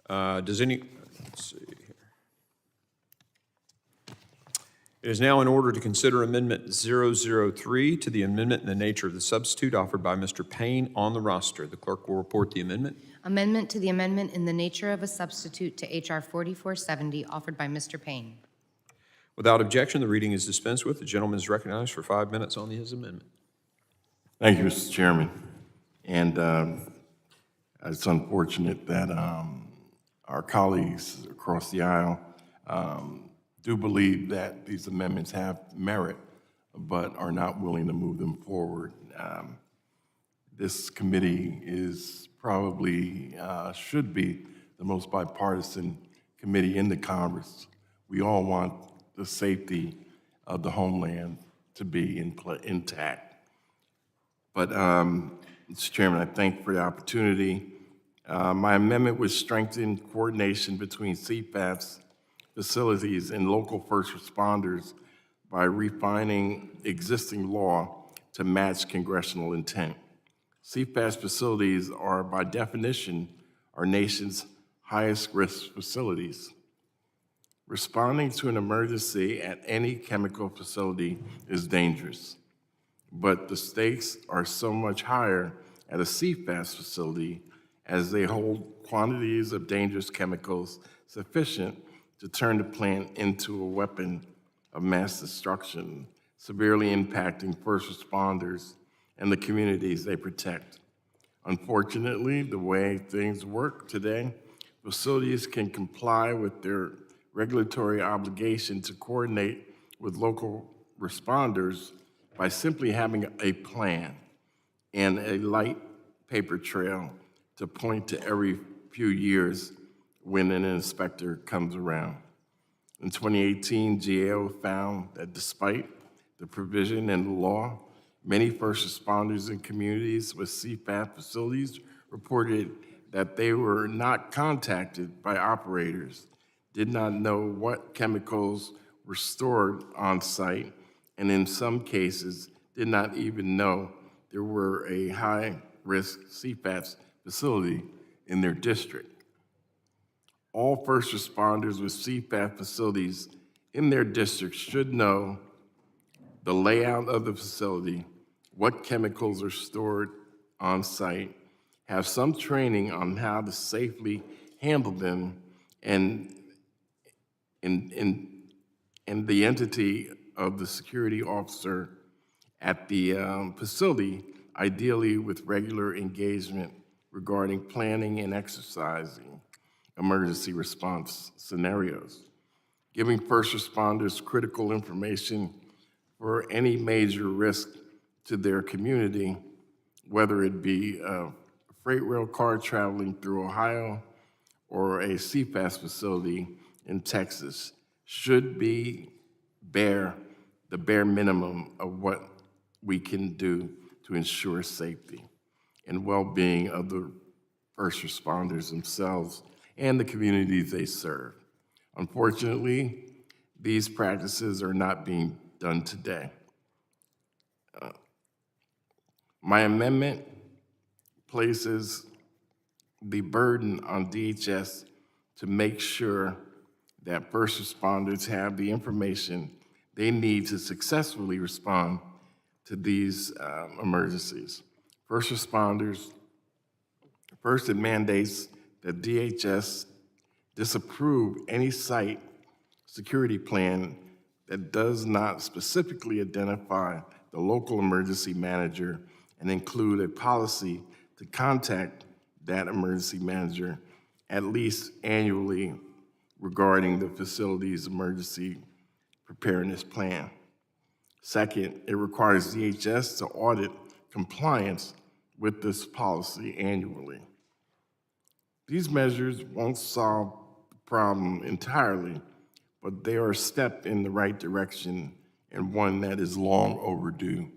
Let's see here. It is now in order to consider Amendment 003 to the amendment in the nature of the substitute offered by Mr. Payne on the roster. The clerk will report the amendment. Amendment to the amendment in the nature of a substitute to H.R. 4470 offered by Mr. Payne. Without objection, the reading is dispensed with. The gentleman is recognized for 5 minutes on his amendment. Thank you, Mr. Chairman. And it's unfortunate that our colleagues across the aisle do believe that these amendments have merit, but are not willing to move them forward. This committee is probably, should be the most bipartisan committee in the Congress. We all want the safety of the homeland to be intact. But, Mr. Chairman, I thank you for the opportunity. My amendment would strengthen coordination between CFAP's facilities and local first responders by refining existing law to match congressional intent. CFAP's facilities are, by definition, our nation's highest risk facilities. Responding to an emergency at any chemical facility is dangerous, but the stakes are so much higher at a CFAS facility as they hold quantities of dangerous chemicals sufficient to turn the plant into a weapon of mass destruction, severely impacting first responders and the communities they protect. Unfortunately, the way things work today, facilities can comply with their regulatory obligation to coordinate with local responders by simply having a plan and a light paper trail to point to every few years when an inspector comes around. In 2018, GAO found that despite the provision in the law, many first responders in communities with CFAP facilities reported that they were not contacted by operators, did not know what chemicals were stored on site, and in some cases did not even know there were a high-risk CFAPS facility in their district. All first responders with CFAP facilities in their district should know the layout of the facility, what chemicals are stored on site, have some training on how to safely handle them, and the entity of the security officer at the facility, ideally with regular engagement regarding planning and exercising emergency response scenarios. Giving first responders critical information for any major risk to their community, whether it be a freight rail car traveling through Ohio or a CFAS facility in Texas, should be the bare minimum of what we can do to ensure safety and well-being of the first responders themselves and the communities they serve. Unfortunately, these practices are not being done today. My amendment places the burden on DHS to make sure that first responders have the information they need to successfully respond to these emergencies. First responders, first it mandates that DHS disapprove any site security plan that does not specifically identify the local emergency manager and include a policy to contact that emergency manager at least annually regarding the facility's emergency preparedness plan. Second, it requires DHS to audit compliance with this policy annually. These measures won't solve the problem entirely, but they are a step in the right direction and one that is long overdue.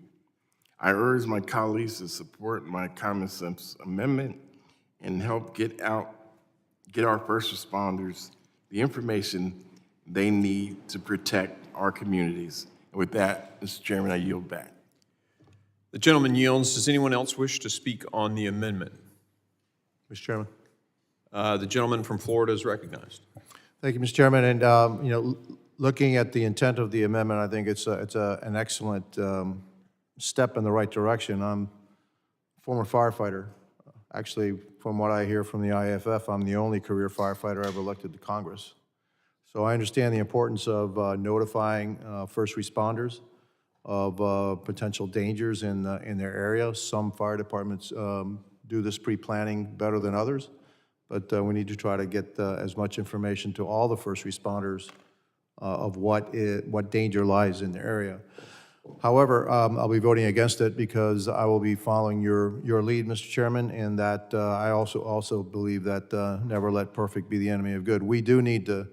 I urge my colleagues to support my common sense amendment and help get our first responders the information they need to protect our communities. And with that, Mr. Chairman, I yield back. The gentleman yields. Does anyone else wish to speak on the amendment? Mr. Chairman. The gentleman from Florida is recognized. Thank you, Mr. Chairman. And, looking at the intent of the amendment, I think it's an excellent step in the right direction. I'm a former firefighter. Actually, from what I hear from the IFF, I'm the only career firefighter ever elected to Congress. So I understand the importance of notifying first responders of potential dangers in their area. Some fire departments do this pre-planning better than others, but we need to try to get as much information to all the first responders of what danger lies in the area. However, I'll be voting against it because I will be following your lead, Mr. Chairman, in that I also believe that never let perfect be the enemy of good. We do need to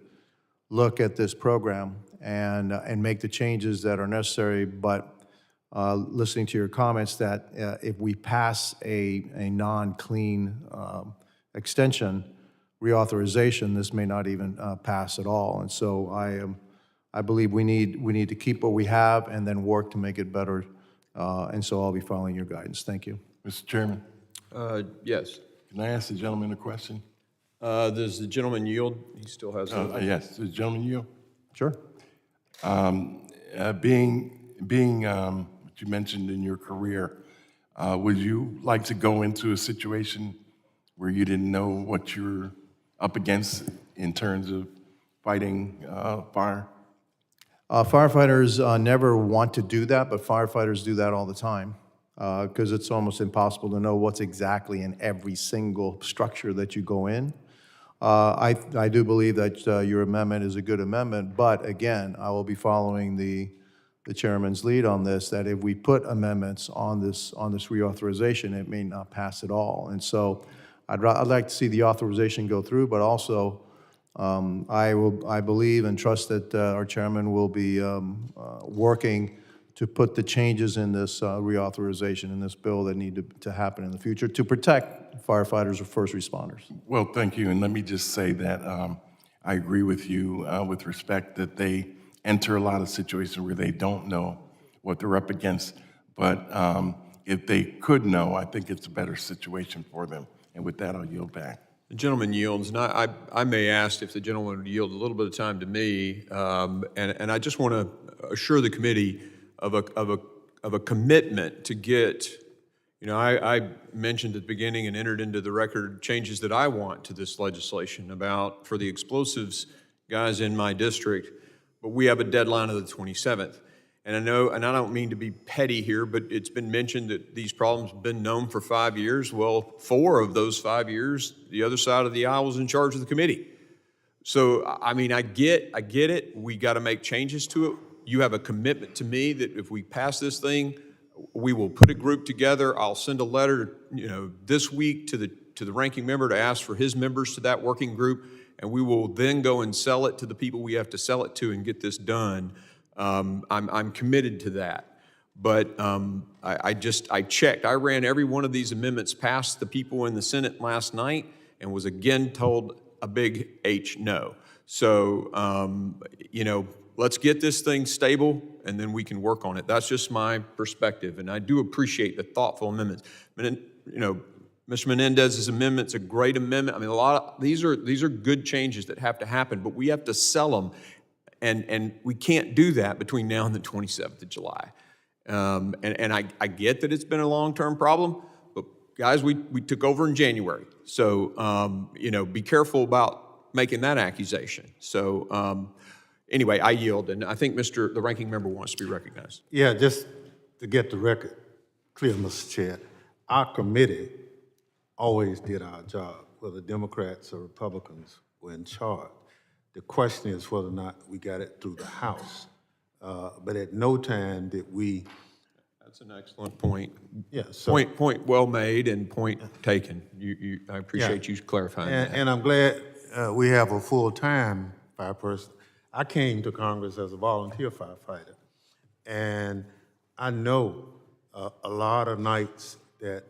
look at this program and make the changes that are necessary, but listening to your comments that if we pass a non-clean extension, reauthorization, this may not even pass at all. And so I believe we need to keep what we have and then work to make it better. And so I'll be following your guidance. Thank you. Mr. Chairman, Yes. can I ask the gentleman a question? Does the gentleman yield? He still has. Yes, does the gentleman yield? Sure. Being what you mentioned in your career, would you like to go into a situation where you didn't know what you're up against in terms of fighting fire? Firefighters never want to do that, but firefighters do that all the time because it's almost impossible to know what's exactly in every single structure that you go in. I do believe that your amendment is a good amendment, but again, I will be following the chairman's lead on this, that if we put amendments on this reauthorization, it may not pass at all. And so I'd like to see the authorization go through, but also I believe and trust that our chairman will be working to put the changes in this reauthorization in this bill that need to happen in the future to protect firefighters or first responders. Well, thank you, and let me just say that I agree with you with respect that they enter a lot of situations where they don't know what they're up against, but if they could know, I think it's a better situation for them. And with that, I'll yield back. The gentleman yields, and I may ask if the gentleman would yield a little bit of time to me, and I just want to assure the committee of a commitment to get, you know, I mentioned at the beginning and entered into the record changes that I want to this legislation about for the explosives guys in my district, but we have a deadline of the 27th. And I know, and I don't mean to be petty here, but it's been mentioned that these problems have been known for 5 years. Well, 4 of those 5 years, the other side of the aisle was in charge of the committee. So, I mean, I get it. We got to make changes to it. You have a commitment to me that if we pass this thing, we will put a group together. I'll send a letter, you know, this week to the ranking member to ask for his members to that working group, and we will then go and sell it to the people we have to sell it to and get this done. I'm committed to that, but I checked. I ran every one of these amendments past the people in the Senate last night and was again told a big H no. So, you know, let's get this thing stable and then we can work on it. That's just my perspective, and I do appreciate the thoughtful amendments. You know, Mr. Menendez's amendment's a great amendment. I mean, these are good changes that have to happen, but we have to sell them. And we can't do that between now and the 27th of July. And I get that it's been a long-term problem, but guys, we took over in January. So, you know, be careful about making that accusation. So anyway, I yield, and I think the ranking member wants to be recognized. Yeah, just to get the record clear, Mr. Chair, our committee always did our job, whether Democrats or Republicans were in charge. The question is whether or not we got it through the House. But at no time did we. That's an excellent point. Yeah. So, point well made and point taken. I appreciate you clarifying that. And I'm glad we have a full-time fire person. I came to Congress as a volunteer firefighter, and I know a lot of nights that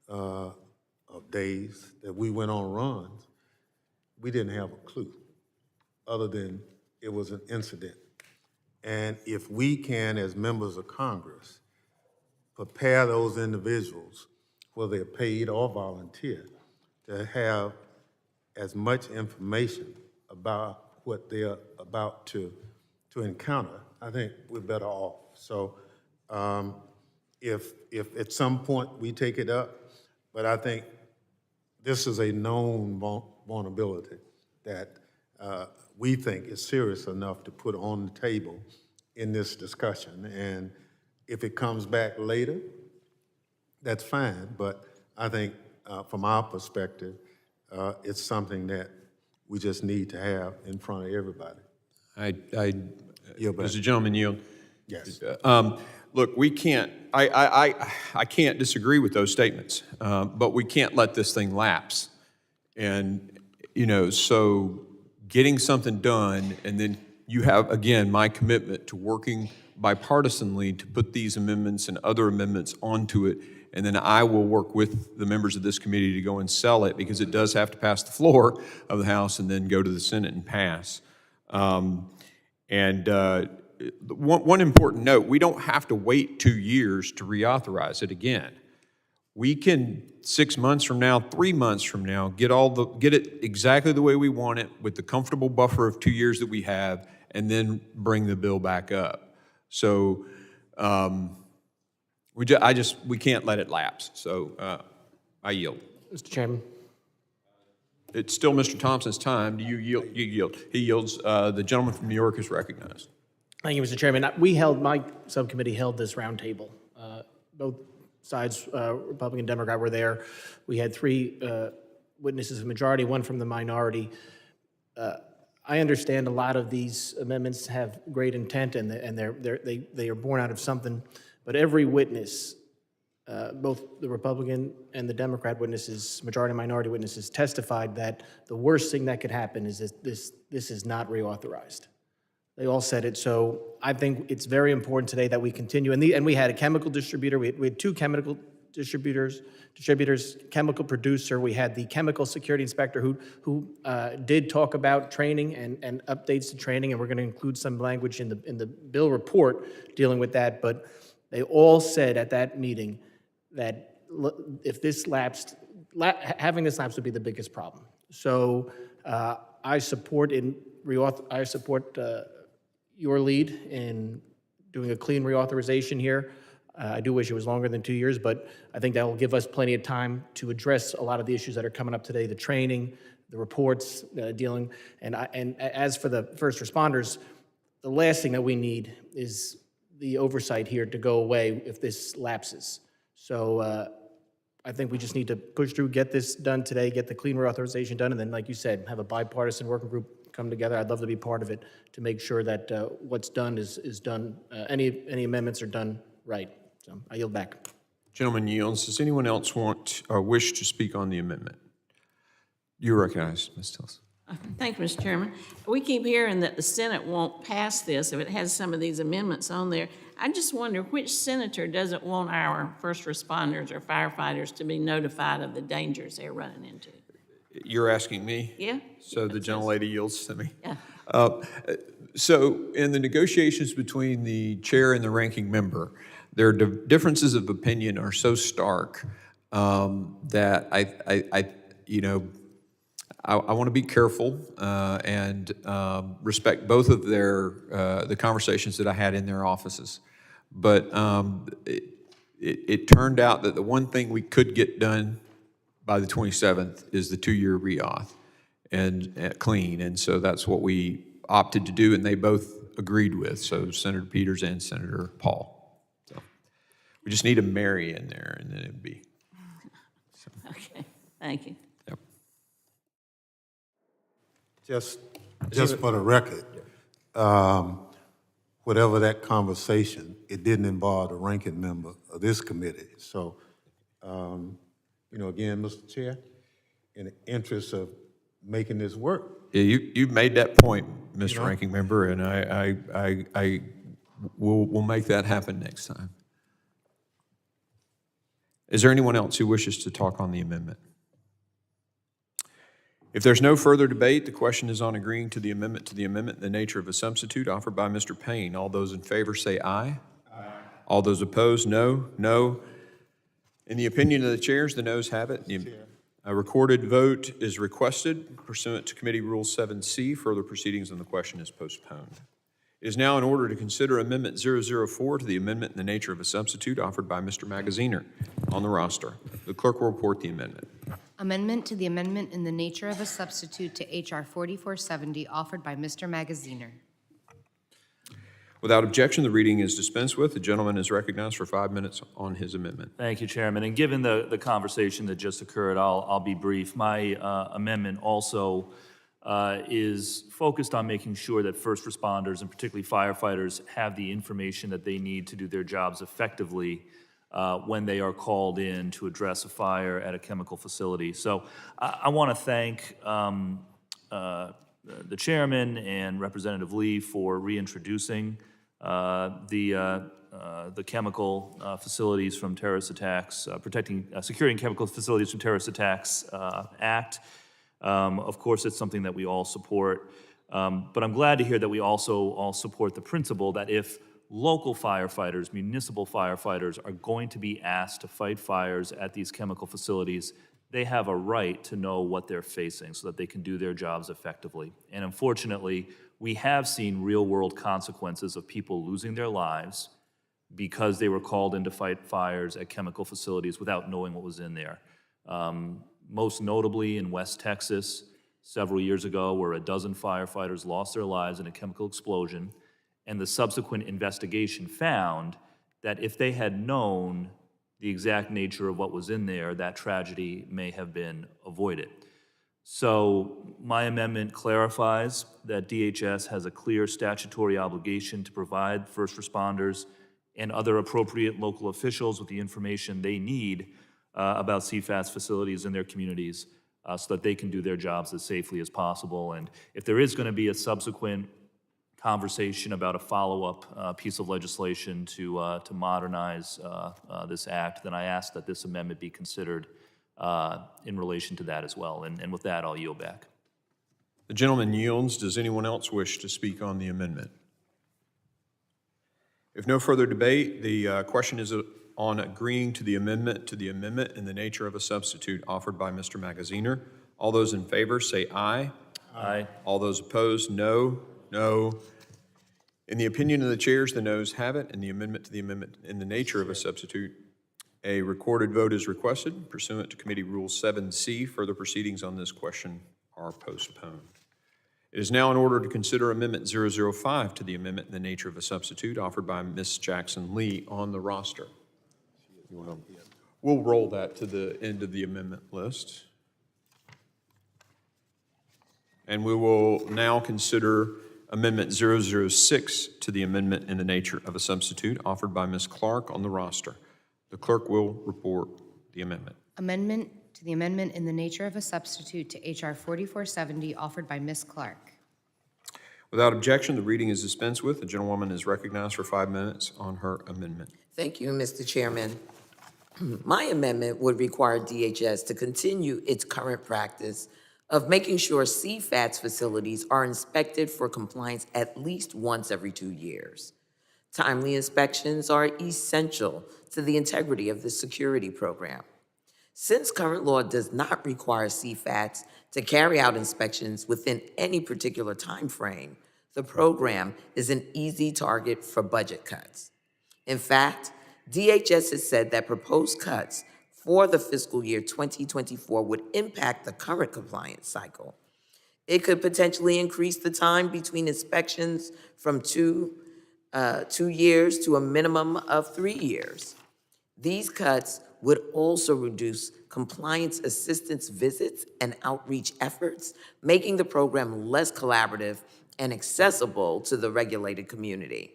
of days that we went on runs, we didn't have a clue, other than it was an incident. And if we can, as members of Congress, prepare those individuals, whether they're paid or volunteer, to have as much information about what they're about to encounter, I think we're better off. So if at some point we take it up, but I think this is a known vulnerability that we think is serious enough to put on the table in this discussion. And if it comes back later, that's fine, but I think from our perspective, it's something that we just need to have in front of everybody. Does the gentleman yield? Yes. Look, we can't, I can't disagree with those statements, but we can't let this thing lapse. And, you know, so getting something done, and then you have, again, my commitment to working bipartisanly to put these amendments and other amendments onto it, and then I will work with the members of this committee to go and sell it, because it does have to pass the floor of the House and then go to the Senate and pass. One important note, we don't have to wait 2 years to reauthorize it again. We can, 6 months from now, 3 months from now, get it exactly the way we want it with the comfortable buffer of 2 years that we have, and then bring the bill back up. So we can't let it lapse. So I yield. Mr. Chairman. It's still Mr. Thompson's time. Do you yield? You yield. He yields. The gentleman from New York is recognized. Thank you, Mr. Chairman. My subcommittee held this roundtable. Both sides, Republican and Democrat, were there. We had 3 witnesses of the majority, 1 from the minority. I understand a lot of these amendments have great intent, and they are born out of something, but every witness, both the Republican and the Democrat witnesses, majority and minority witnesses, testified that the worst thing that could happen is that this is not reauthorized. They all said it. So I think it's very important today that we continue. And we had a chemical distributor. We had 2 chemical distributors, chemical producer. We had the chemical security inspector who did talk about training and updates to training, and we're going to include some language in the bill report dealing with that. But they all said at that meeting that if this lapsed, having this lapse would be the biggest problem. So I support your lead in doing a clean reauthorization here. I do wish it was longer than 2 years, but I think that will give us plenty of time to address a lot of the issues that are coming up today, the training, the reports, dealing. And as for the first responders, the last thing that we need is the oversight here to go away if this lapses. So I think we just need to push through, get this done today, get the clean reauthorization done, and then, like you said, have a bipartisan working group come together. I'd love to be part of it to make sure that what's done is done, any amendments are done right. So I yield back. Gentleman yields. Does anyone else want or wish to speak on the amendment? You recognize, Ms. Tillis. Thank you, Mr. Chairman. We keep hearing that the Senate won't pass this if it has some of these amendments on there. I just wonder which senator doesn't want our first responders or firefighters to be notified of the dangers they're running into? You're asking me? Yeah. So the gentlelady yields to me. Yeah. So in the negotiations between the chair and the ranking member, their differences of opinion are so stark that I want to be careful and respect both of the conversations that I had in their offices. But it turned out that the one thing we could get done by the 27th is the 2-year reauth and clean. And so that's what we opted to do, and they both agreed with, so Senator Peters and Senator Paul. So we just need a Mary in there, and then it'd be. So. Okay, thank you. Yep. Just for the record, whatever that conversation, it didn't involve the ranking member of this committee. So, again, Mr. Chair, in the interest of making this work. Yeah, you've made that point, Mr. Ranking Member, and I will make that happen next time. Is there anyone else who wishes to talk on the amendment? If there's no further debate, the question is on agreeing to the amendment in the nature of a substitute offered by Mr. Payne. All those in favor say aye. Aye. All those opposed, no. No. In the opinion of the chairs, the noes have it. A recorded vote is requested pursuant to Committee Rule 7C. Further proceedings on the question is postponed. It is now in order to consider Amendment 004 to the amendment in the nature of a substitute offered by Mr. Magaziner on the roster. The clerk will report the amendment. Amendment to the amendment in the nature of a substitute to H.R. 4470 offered by Mr. Magaziner. Without objection, the reading is dispensed with. The gentleman is recognized for 5 minutes on his amendment. Thank you, Chairman. And given the conversation that just occurred, I'll be brief. My amendment also is focused on making sure that first responders, and particularly firefighters, have the information that they need to do their jobs effectively when they are called in to address a fire at a chemical facility. So I want to thank the chairman and Representative Lee for reintroducing the chemical facilities from terrorist attacks, securing chemical facilities from terrorist attacks Act. Of course, it's something that we all support, but I'm glad to hear that we also all support the principle that if local firefighters, municipal firefighters, are going to be asked to fight fires at these chemical facilities, they have a right to know what they're facing so that they can do their jobs effectively. And unfortunately, we have seen real-world consequences of people losing their lives because they were called in to fight fires at chemical facilities without knowing what was in there. Most notably in West Texas, several years ago, where a dozen firefighters lost their lives in a chemical explosion, and the subsequent investigation found that if they had known the exact nature of what was in there, that tragedy may have been avoided. So my amendment clarifies that DHS has a clear statutory obligation to provide first responders and other appropriate local officials with the information they need about CFAS facilities in their communities so that they can do their jobs as safely as possible. And if there is going to be a subsequent conversation about a follow-up piece of legislation to modernize this act, then I ask that this amendment be considered in relation to that as well. And with that, I'll yield back. The gentleman yields. Does anyone else wish to speak on the amendment? If no further debate, the question is on agreeing to the amendment in the nature of a substitute offered by Mr. Magaziner. All those in favor say aye. Aye. All those opposed, no. No. In the opinion of the chairs, the noes have it, and the amendment in the nature of a substitute, a recorded vote is requested pursuant to Committee Rule 7C. Further proceedings on this question are postponed. It is now in order to consider Amendment 005 to the amendment in the nature of a substitute offered by Ms. Jackson Lee on the roster. We'll roll that to the end of the amendment list. And we will now consider Amendment 006 to the amendment in the nature of a substitute offered by Ms. Clark on the roster. The clerk will report the amendment. Amendment to the amendment in the nature of a substitute to H.R. 4470 offered by Ms. Clark. Without objection, the reading is dispensed with. The gentlewoman is recognized for 5 minutes on her amendment. Thank you, Mr. Chairman. My amendment would require DHS to continue its current practice of making sure CFATS facilities are inspected for compliance at least once every 2 years. Timely inspections are essential to the integrity of the security program. Since current law does not require CFATS to carry out inspections within any particular time frame, the program is an easy target for budget cuts. In fact, DHS has said that proposed cuts for the fiscal year 2024 would impact the current compliance cycle. It could potentially increase the time between inspections from 2 years to a minimum of 3 years. These cuts would also reduce compliance assistance visits and outreach efforts, making the program less collaborative and accessible to the regulated community.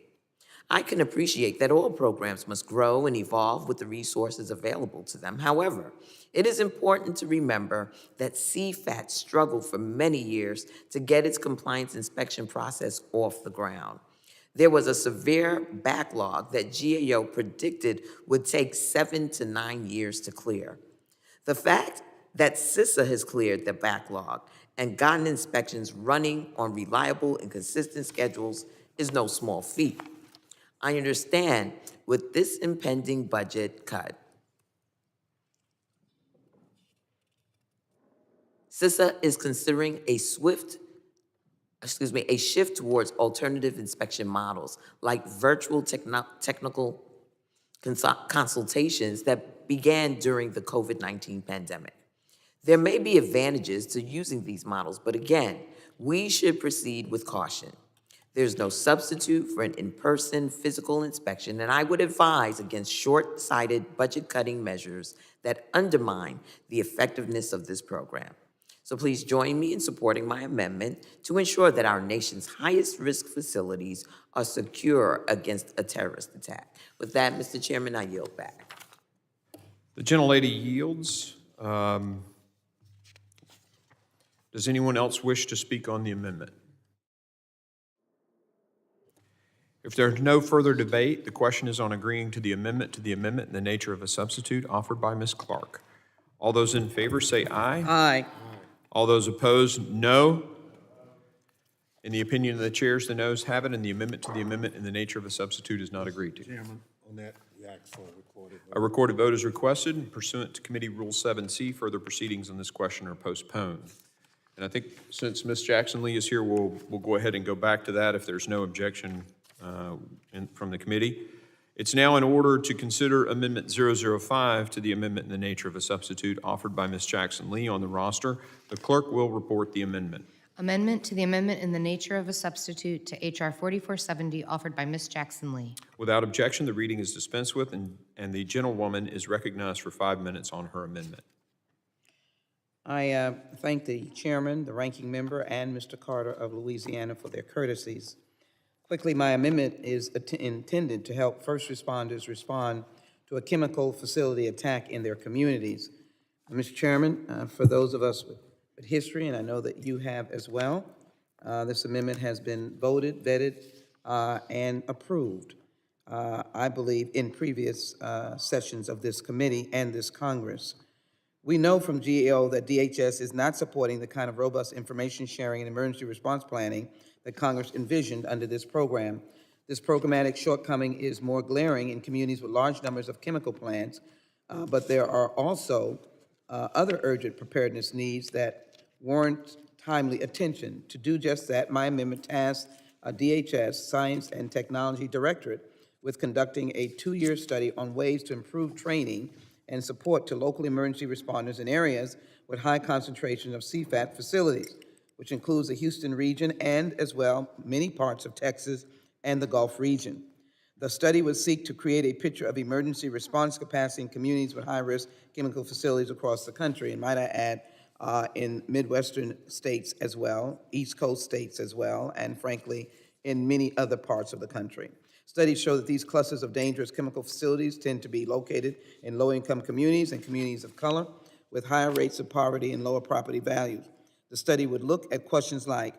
I can appreciate that all programs must grow and evolve with the resources available to them. However, it is important to remember that CFAT struggled for many years to get its compliance inspection process off the ground. There was a severe backlog that GAO predicted would take 7 to 9 years to clear. The fact that CISA has cleared the backlog and gotten inspections running on reliable and consistent schedules is no small feat. I understand with this impending budget cut, CISA is considering a shift towards alternative inspection models like virtual technical consultations that began during the COVID-19 pandemic. There may be advantages to using these models, but again, we should proceed with caution. There's no substitute for an in-person physical inspection, and I would advise against short-sighted budget-cutting measures that undermine the effectiveness of this program. So please join me in supporting my amendment to ensure that our nation's highest-risk facilities are secure against a terrorist attack. With that, Mr. Chairman, I yield back. The gentlelady yields. Does anyone else wish to speak on the amendment? If there's no further debate, the question is on agreeing to the amendment in the nature of a substitute offered by Ms. Clark. All those in favor say aye. Aye. All those opposed, no. In the opinion of the chairs, the noes have it, and the amendment in the nature of a substitute is not agreed to. Chairman, on that, we ask for a recorded vote. A recorded vote is requested. Pursuant to Committee Rule 7C, further proceedings on this question are postponed. And I think since Ms. Jackson Lee is here, we'll go ahead and go back to that if there's no objection from the committee. It's now in order to consider Amendment 005 to the amendment in the nature of a substitute offered by Ms. Jackson Lee on the roster. The clerk will report the amendment. Amendment to the amendment in the nature of a substitute to H.R. 4470 offered by Ms. Jackson Lee. Without objection, the reading is dispensed with, and the gentlewoman is recognized for 5 minutes on her amendment. I thank the chairman, the ranking member, and Mr. Carter of Louisiana for their courtesies. Quickly, my amendment is intended to help first responders respond to a chemical facility attack in their communities. Mr. Chairman, for those of us with history, and I know that you have as well, this amendment has been voted, vetted, and approved, I believe, in previous sessions of this committee and this Congress. We know from GAO that DHS is not supporting the kind of robust information sharing and emergency response planning that Congress envisioned under this program. This programmatic shortcoming is more glaring in communities with large numbers of chemical plants, but there are also other urgent preparedness needs that warrant timely attention. To do just that, my amendment tasks DHS Science and Technology Directorate with conducting a 2-year study on ways to improve training and support to local emergency responders in areas with high concentration of CFAT facilities, which includes the Houston region and, as well, many parts of Texas and the Gulf region. The study would seek to create a picture of emergency response capacity in communities with high-risk chemical facilities across the country, and might I add, in Midwestern states as well, East Coast states as well, and frankly, in many other parts of the country. Studies show that these clusters of dangerous chemical facilities tend to be located in low-income communities and communities of color with higher rates of poverty and lower property values. The study would look at questions like,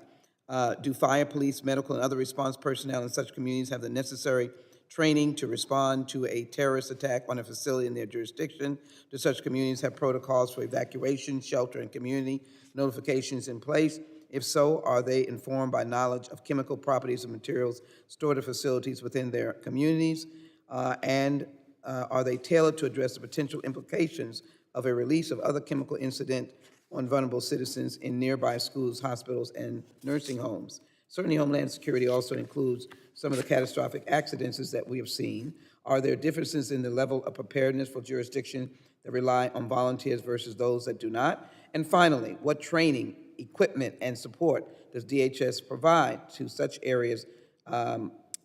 do fire, police, medical, and other response personnel in such communities have the necessary training to respond to a terrorist attack on a facility in their jurisdiction? Do such communities have protocols for evacuation, shelter, and community notifications in place? If so, are they informed by knowledge of chemical properties of materials stored at facilities within their communities? And are they tailored to address the potential implications of a release of other chemical incident on vulnerable citizens in nearby schools, hospitals, and nursing homes? Certainly, Homeland Security also includes some of the catastrophic accidents that we have seen. Are there differences in the level of preparedness for jurisdiction that rely on volunteers versus those that do not? And finally, what training, equipment, and support does DHS provide to such areas,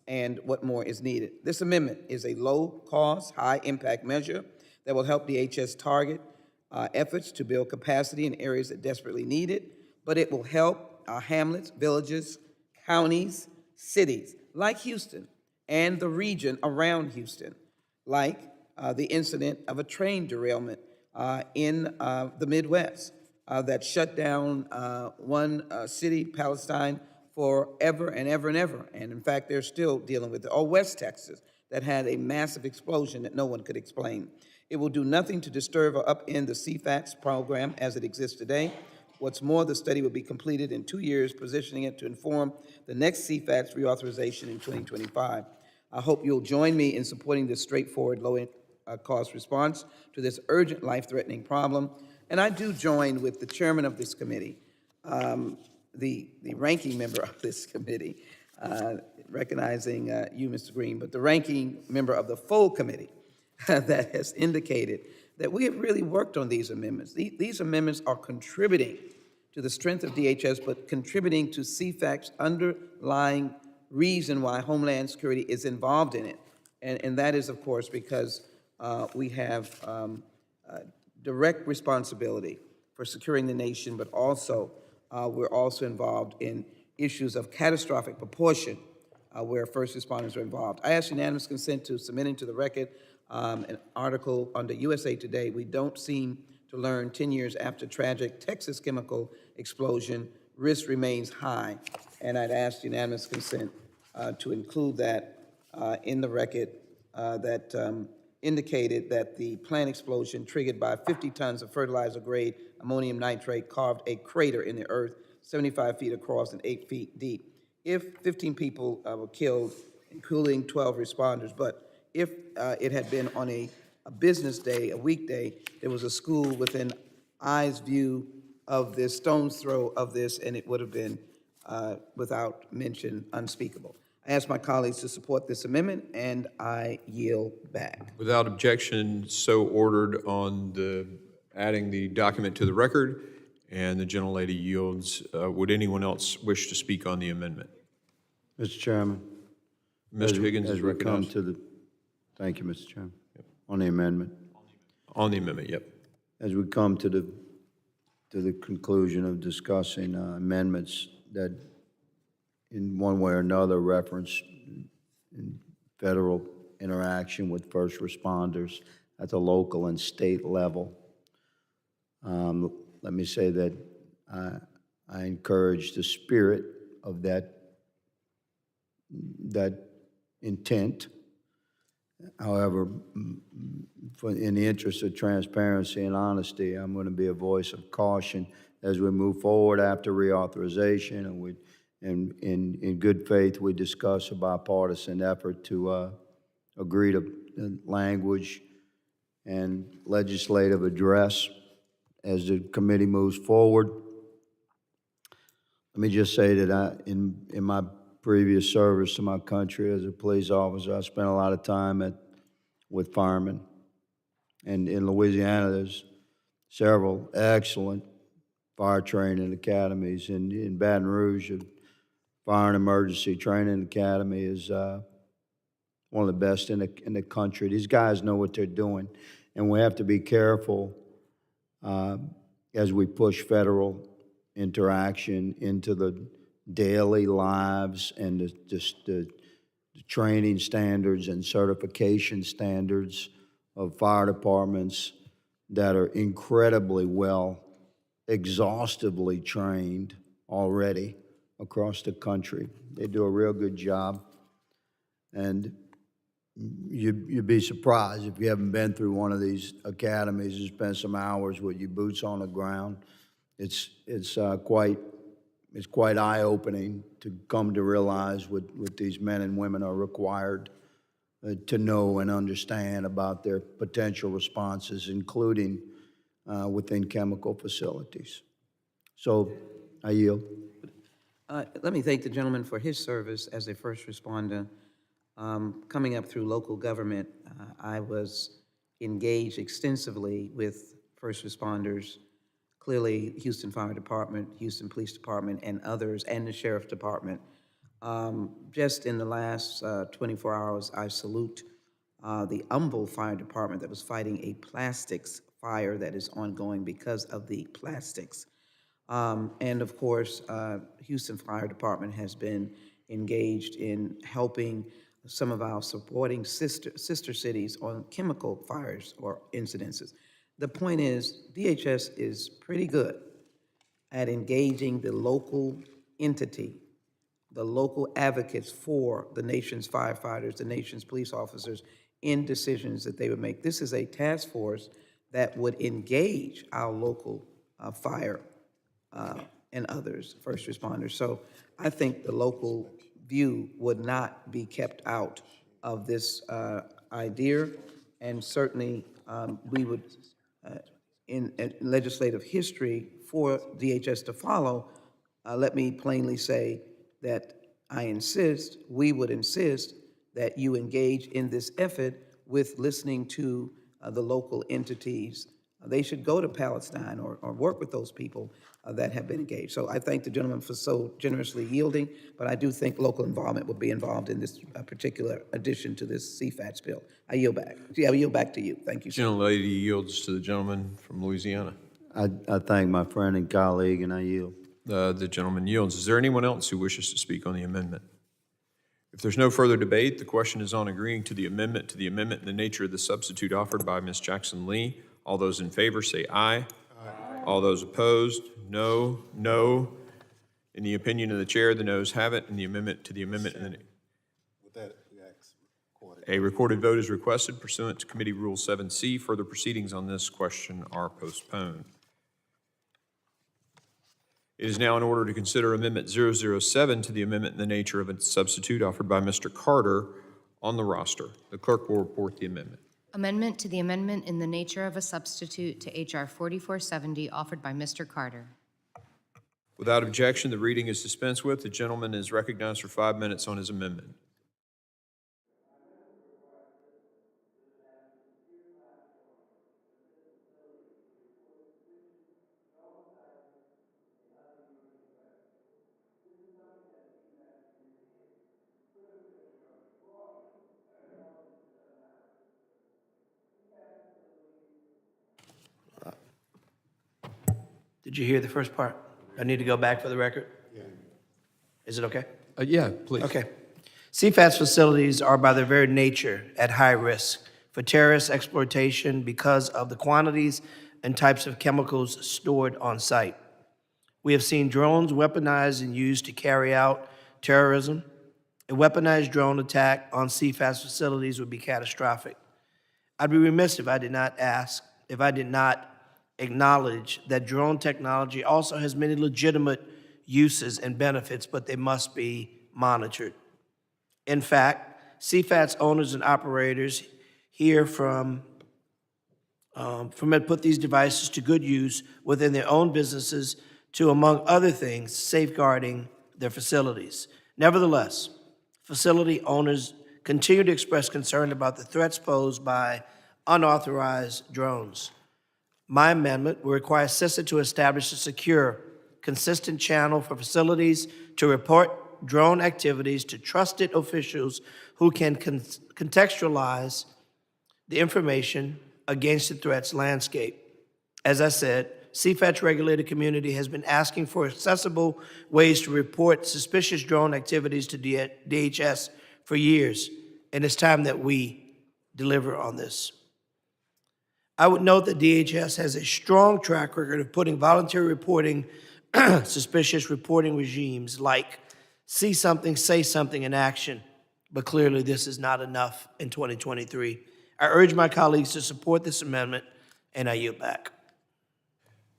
and what more is needed? This amendment is a low-cost, high-impact measure that will help DHS target efforts to build capacity in areas that desperately need it, but it will help our hamlets, villages, counties, cities like Houston and the region around Houston, like the incident of a train derailment in the Midwest that shut down one city, Palestine, forever and ever and ever. And in fact, they're still dealing with it. Or West Texas, that had a massive explosion that no one could explain. It will do nothing to disturb or upend the CFATS program as it exists today. What's more, the study will be completed in 2 years, positioning it to inform the next CFATS reauthorization in 2025. I hope you'll join me in supporting this straightforward, low-cost response to this urgent, life-threatening problem. And I do join with the chairman of this committee, the ranking member of this committee, recognizing you, Mr. Green, but the ranking member of the full committee that has indicated that we have really worked on these amendments. These amendments are contributing to the strength of DHS, but contributing to CFAC's underlying reason why Homeland Security is involved in it. And that is, of course, because we have direct responsibility for securing the nation, but also we're also involved in issues of catastrophic proportion where first responders are involved. I ask unanimous consent to submitting to the record an article under USA Today. We don't seem to learn 10 years after tragic Texas chemical explosion, risk remains high. And I'd ask unanimous consent to include that in the record that indicated that the plant explosion triggered by 50 tons of fertilizer-grade ammonium nitrate carved a crater in the earth 75 feet across and 8 feet deep. If 15 people were killed, including 12 responders, but if it had been on a business day, a weekday, there was a school within eyes view of this, stone's throw of this, and it would have been, without mention, unspeakable. I ask my colleagues to support this amendment, and I yield back. Without objection, so ordered on the adding the document to the record, and the gentlelady yields. Would anyone else wish to speak on the amendment? Mr. Chairman. Mr. Higgins is As we come recognized. to the, thank you, Mr. Chairman. On the amendment. On the amendment, yep. As we come to the conclusion of discussing amendments that in one way or another reference in federal interaction with first responders at the local and state level, let me say that I encourage the spirit of that intent. However, in the interest of transparency and honesty, I'm going to be a voice of caution as we move forward after reauthorization, and in good faith, we discuss a bipartisan effort to agree to language and legislative address as the committee moves forward. Let me just say that in my previous service to my country as a police officer, I spent a lot of time with firemen. And in Louisiana, there's several excellent fire training academies. In Baton Rouge, the Fire and Emergency Training Academy is one of the best in the country. These guys know what they're doing, and we have to be careful as we push federal interaction into the daily lives and the training standards and certification standards of fire departments that are incredibly well, exhaustively trained already across the country. They do a real good job. And you'd be surprised if you haven't been through one of these academies and spent some hours with your boots on the ground. It's quite eye-opening to come to realize what these men and women are required to know and understand about their potential responses, including within chemical facilities. So I yield. Let me thank the gentleman for his service as a first responder. Coming up through local government, I was engaged extensively with first responders, clearly Houston Fire Department, Houston Police Department, and others, and the Sheriff's Department. Just in the last 24 hours, I salute the Humble Fire Department that was fighting a plastics fire that is ongoing because of the plastics. And of course, Houston Fire Department has been engaged in helping some of our supporting sister cities on chemical fires or incidences. The point is, DHS is pretty good at engaging the local entity, the local advocates for the nation's firefighters, the nation's police officers, in decisions that they would make. This is a task force that would engage our local fire and others, first responders. So I think the local view would not be kept out of this idea, and certainly we would, in legislative history for DHS to follow, let me plainly say that we would insist that you engage in this effort with listening to the local entities. They should go to Palestine or work with those people that have been engaged. So I thank the gentleman for so generously yielding, but I do think local involvement will be involved in this particular addition to this CFATS bill. I yield back. Yeah, I yield back to you. Thank you, sir. Gentlelady yields to the gentleman from Louisiana. I thank my friend and colleague, and I yield. The gentleman yields. Is there anyone else who wishes to speak on the amendment? If there's no further debate, the question is on agreeing to the amendment in the nature of the substitute offered by Ms. Jackson Lee. All those in favor say aye. Aye. All those opposed, no, no. In the opinion of the chair, the noes have it, and the amendment to the amendment. With that, we ask recorded. A recorded vote is requested pursuant to Committee Rule 7C. Further proceedings on this question are postponed. It is now in order to consider Amendment 007 to the amendment in the nature of a substitute offered by Mr. Carter on the roster. The clerk will report the amendment. Amendment to the amendment in the nature of a substitute to H.R. 4470 offered by Mr. Carter. Without objection, the reading is dispensed with. The gentleman is recognized for 5 minutes on his amendment. Did you hear the first part? I need to go back for the record? Yeah. Is it okay? Yeah, please. Okay. CFATS facilities are by their very nature at high risk for terrorist exploitation because of the quantities and types of chemicals stored on site. We have seen drones weaponized and used to carry out terrorism. A weaponized drone attack on CFATS facilities would be catastrophic. I'd be remiss if I did not acknowledge that drone technology also has many legitimate uses and benefits, but they must be monitored. In fact, CFATS owners and operators hear from it put these devices to good use within their own businesses to, among other things, safeguarding their facilities. Nevertheless, facility owners continue to express concern about the threats posed by unauthorized drones. My amendment will require CISA to establish a secure, consistent channel for facilities to report drone activities to trusted officials who can contextualize the information against the threats landscape. As I said, CFATS regulated community has been asking for accessible ways to report suspicious drone activities to DHS for years, and it's time that we deliver on this. I would note that DHS has a strong track record of putting voluntary reporting, suspicious reporting regimes like see something, say something in action, but clearly this is not enough in 2023. I urge my colleagues to support this amendment, and I yield back.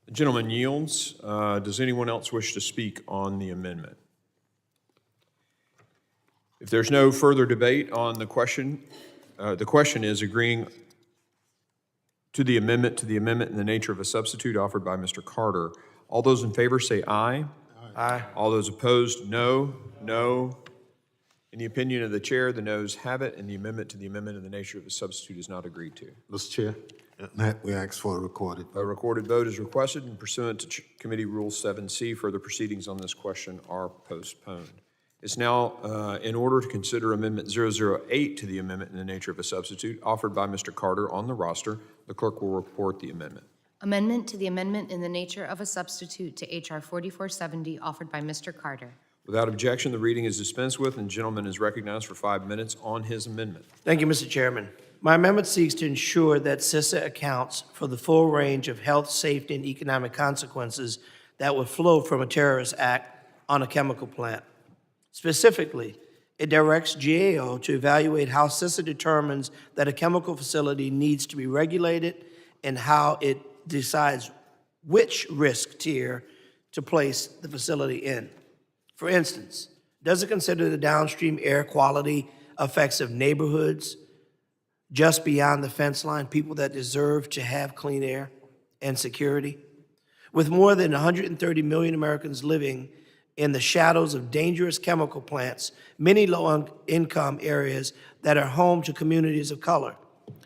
The gentleman yields. Does anyone else wish to speak on the amendment? If there's no further debate on the question is agreeing to the amendment in the nature of a substitute offered by Mr. Carter. All those in favor say aye. Aye. All those opposed, no, no. In the opinion of the chair, the noes have it, and the amendment in the nature of a substitute is not agreed to. Mr. Chair, that we ask for a recorded vote. A recorded vote is requested, and pursuant to Committee Rule 7C, further proceedings on this question are postponed. It's now in order to consider Amendment 008 to the amendment in the nature of a substitute offered by Mr. Carter on the roster. The clerk will report the amendment. Amendment to the amendment in the nature of a substitute to H.R. 4470 offered by Mr. Carter. Without objection, the reading is dispensed with, and the gentleman is recognized for 5 minutes on his amendment. Thank you, Mr. Chairman. My amendment seeks to ensure that CISA accounts for the full range of health, safety, and economic consequences that would flow from a terrorist act on a chemical plant. Specifically, it directs GAO to evaluate how CISA determines that a chemical facility needs to be regulated and how it decides which risk tier to place the facility in. For instance, does it consider the downstream air quality effects of neighborhoods just beyond the fence line, people that deserve to have clean air and security? With more than 130 million Americans living in the shadows of dangerous chemical plants, many low-income areas that are home to communities of color,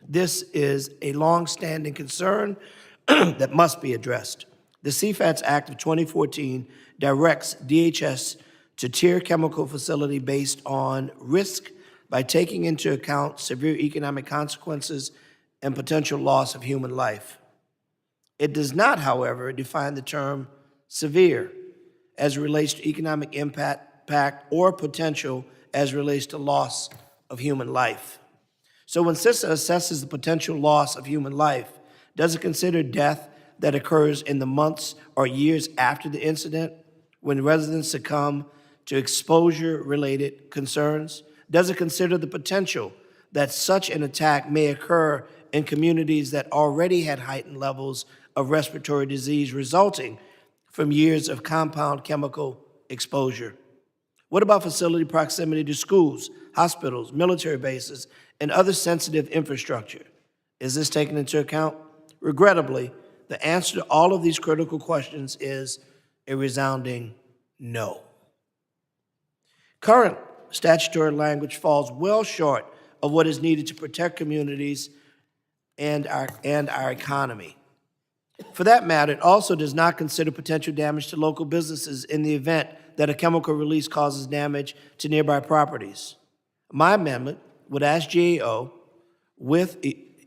This is a long-standing concern that must be addressed. The CFATS Act of 2014 directs DHS to tier chemical facility based on risk by taking into account severe economic consequences and potential loss of human life. It does not, however, define the term severe as it relates to economic impact or potential as it relates to loss of human life. So when CISA assesses the potential loss of human life, does it consider death that occurs in the months or years after the incident when residents succumb to exposure-related concerns? Does it consider the potential that such an attack may occur in communities that already had heightened levels of respiratory disease resulting from years of compound chemical exposure? What about facility proximity to schools, hospitals, military bases, and other sensitive infrastructure? Is this taken into account? Regrettably, the answer to all of these critical questions is a resounding no. Current statutory language falls well short of what is needed to protect communities and our economy. For that matter, it also does not consider potential damage to local businesses in the event that a chemical release causes damage to nearby properties. My amendment would ask GAO, with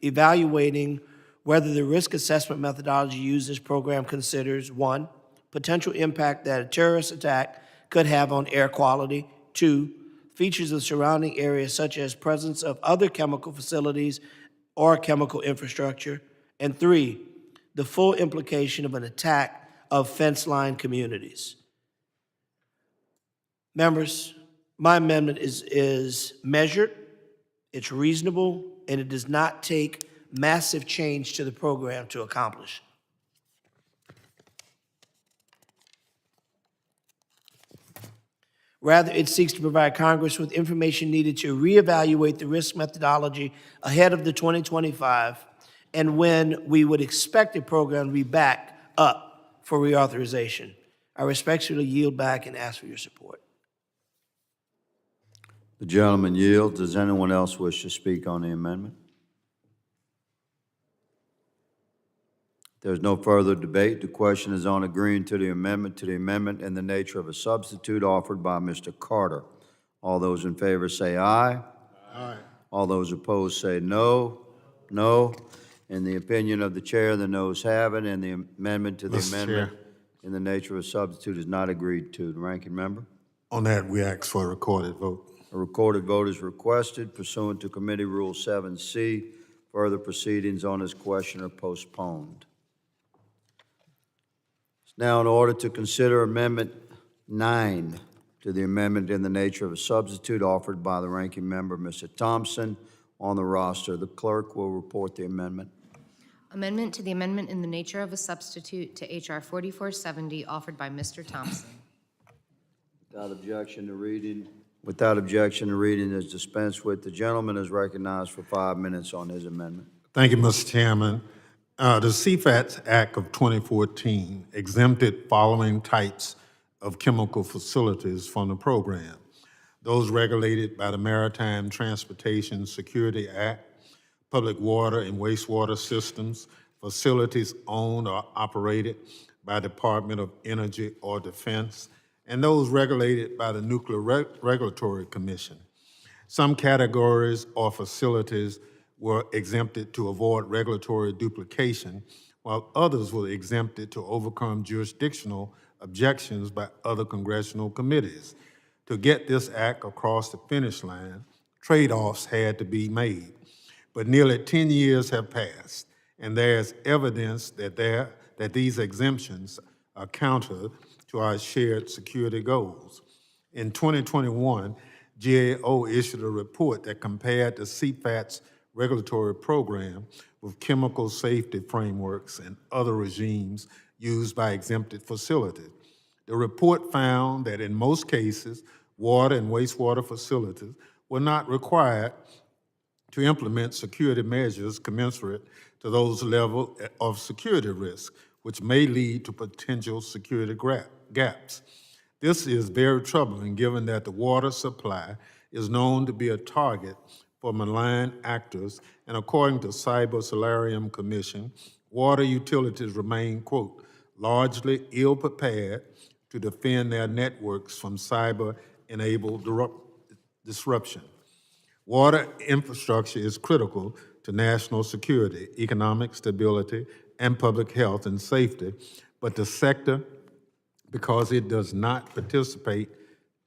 evaluating whether the risk assessment methodology used in this program considers, 1, potential impact that a terrorist attack could have on air quality, 2, features of surrounding areas such as presence of other chemical facilities or chemical infrastructure, and 3, the full implication of an attack of fence-line communities. Members, my amendment is measured, it's reasonable, and it does not take massive change to the program to accomplish. Rather, it seeks to provide Congress with information needed to reevaluate the risk methodology ahead of the 2025 and when we would expect the program to be back up for reauthorization. I respectfully yield back and ask for your support. The gentleman yields. Does anyone else wish to speak on the amendment? There's no further debate. The question is on agreeing to the amendment in the nature of a substitute offered by Mr. Carter. All those in favor say aye. Aye. All those opposed say no. No. In the opinion of the chair, the noes have it, and the amendment to the amendment in the nature of a substitute is not agreed to. The ranking member? On that, we ask for a recorded vote. A recorded vote is requested pursuant to Committee Rule 7C. Further proceedings on this question are postponed. It's now in order to consider Amendment 9 to the amendment in the nature of a substitute offered by the ranking member, Mr. Thompson, on the roster. The clerk will report the amendment. Amendment to the amendment in the nature of a substitute to H.R. 4470 offered by Mr. Thompson. Without objection to reading is dispensed with. The gentleman is recognized for 5 minutes on his amendment. Thank you, Mr. Chairman. The CFATS Act of 2014 exempted following types of chemical facilities from the program: those regulated by the Maritime Transportation Security Act, public water and wastewater systems, facilities owned or operated by Department of Energy or Defense, and those regulated by the Nuclear Regulatory Commission. Some categories or facilities were exempted to avoid regulatory duplication, while others were exempted to overcome jurisdictional objections by other congressional committees. To get this act across the finish line, trade-offs had to be made. But nearly 10 years have passed, and there's evidence that these exemptions are counter to our shared security goals. In 2021, GAO issued a report that compared the CFATS regulatory program with chemical safety frameworks and other regimes used by exempted facilities. The report found that in most cases, water and wastewater facilities were not required to implement security measures commensurate to those levels of security risk, which may lead to potential security gaps. This is very troubling given that the water supply is known to be a target for malign actors, and according to Cyber Solarium Commission, water utilities remain, quote, largely ill-prepared to defend their networks from cyber-enabled disruption. Water infrastructure is critical to national security, economic stability, and public health and safety, but the sector, because it does not participate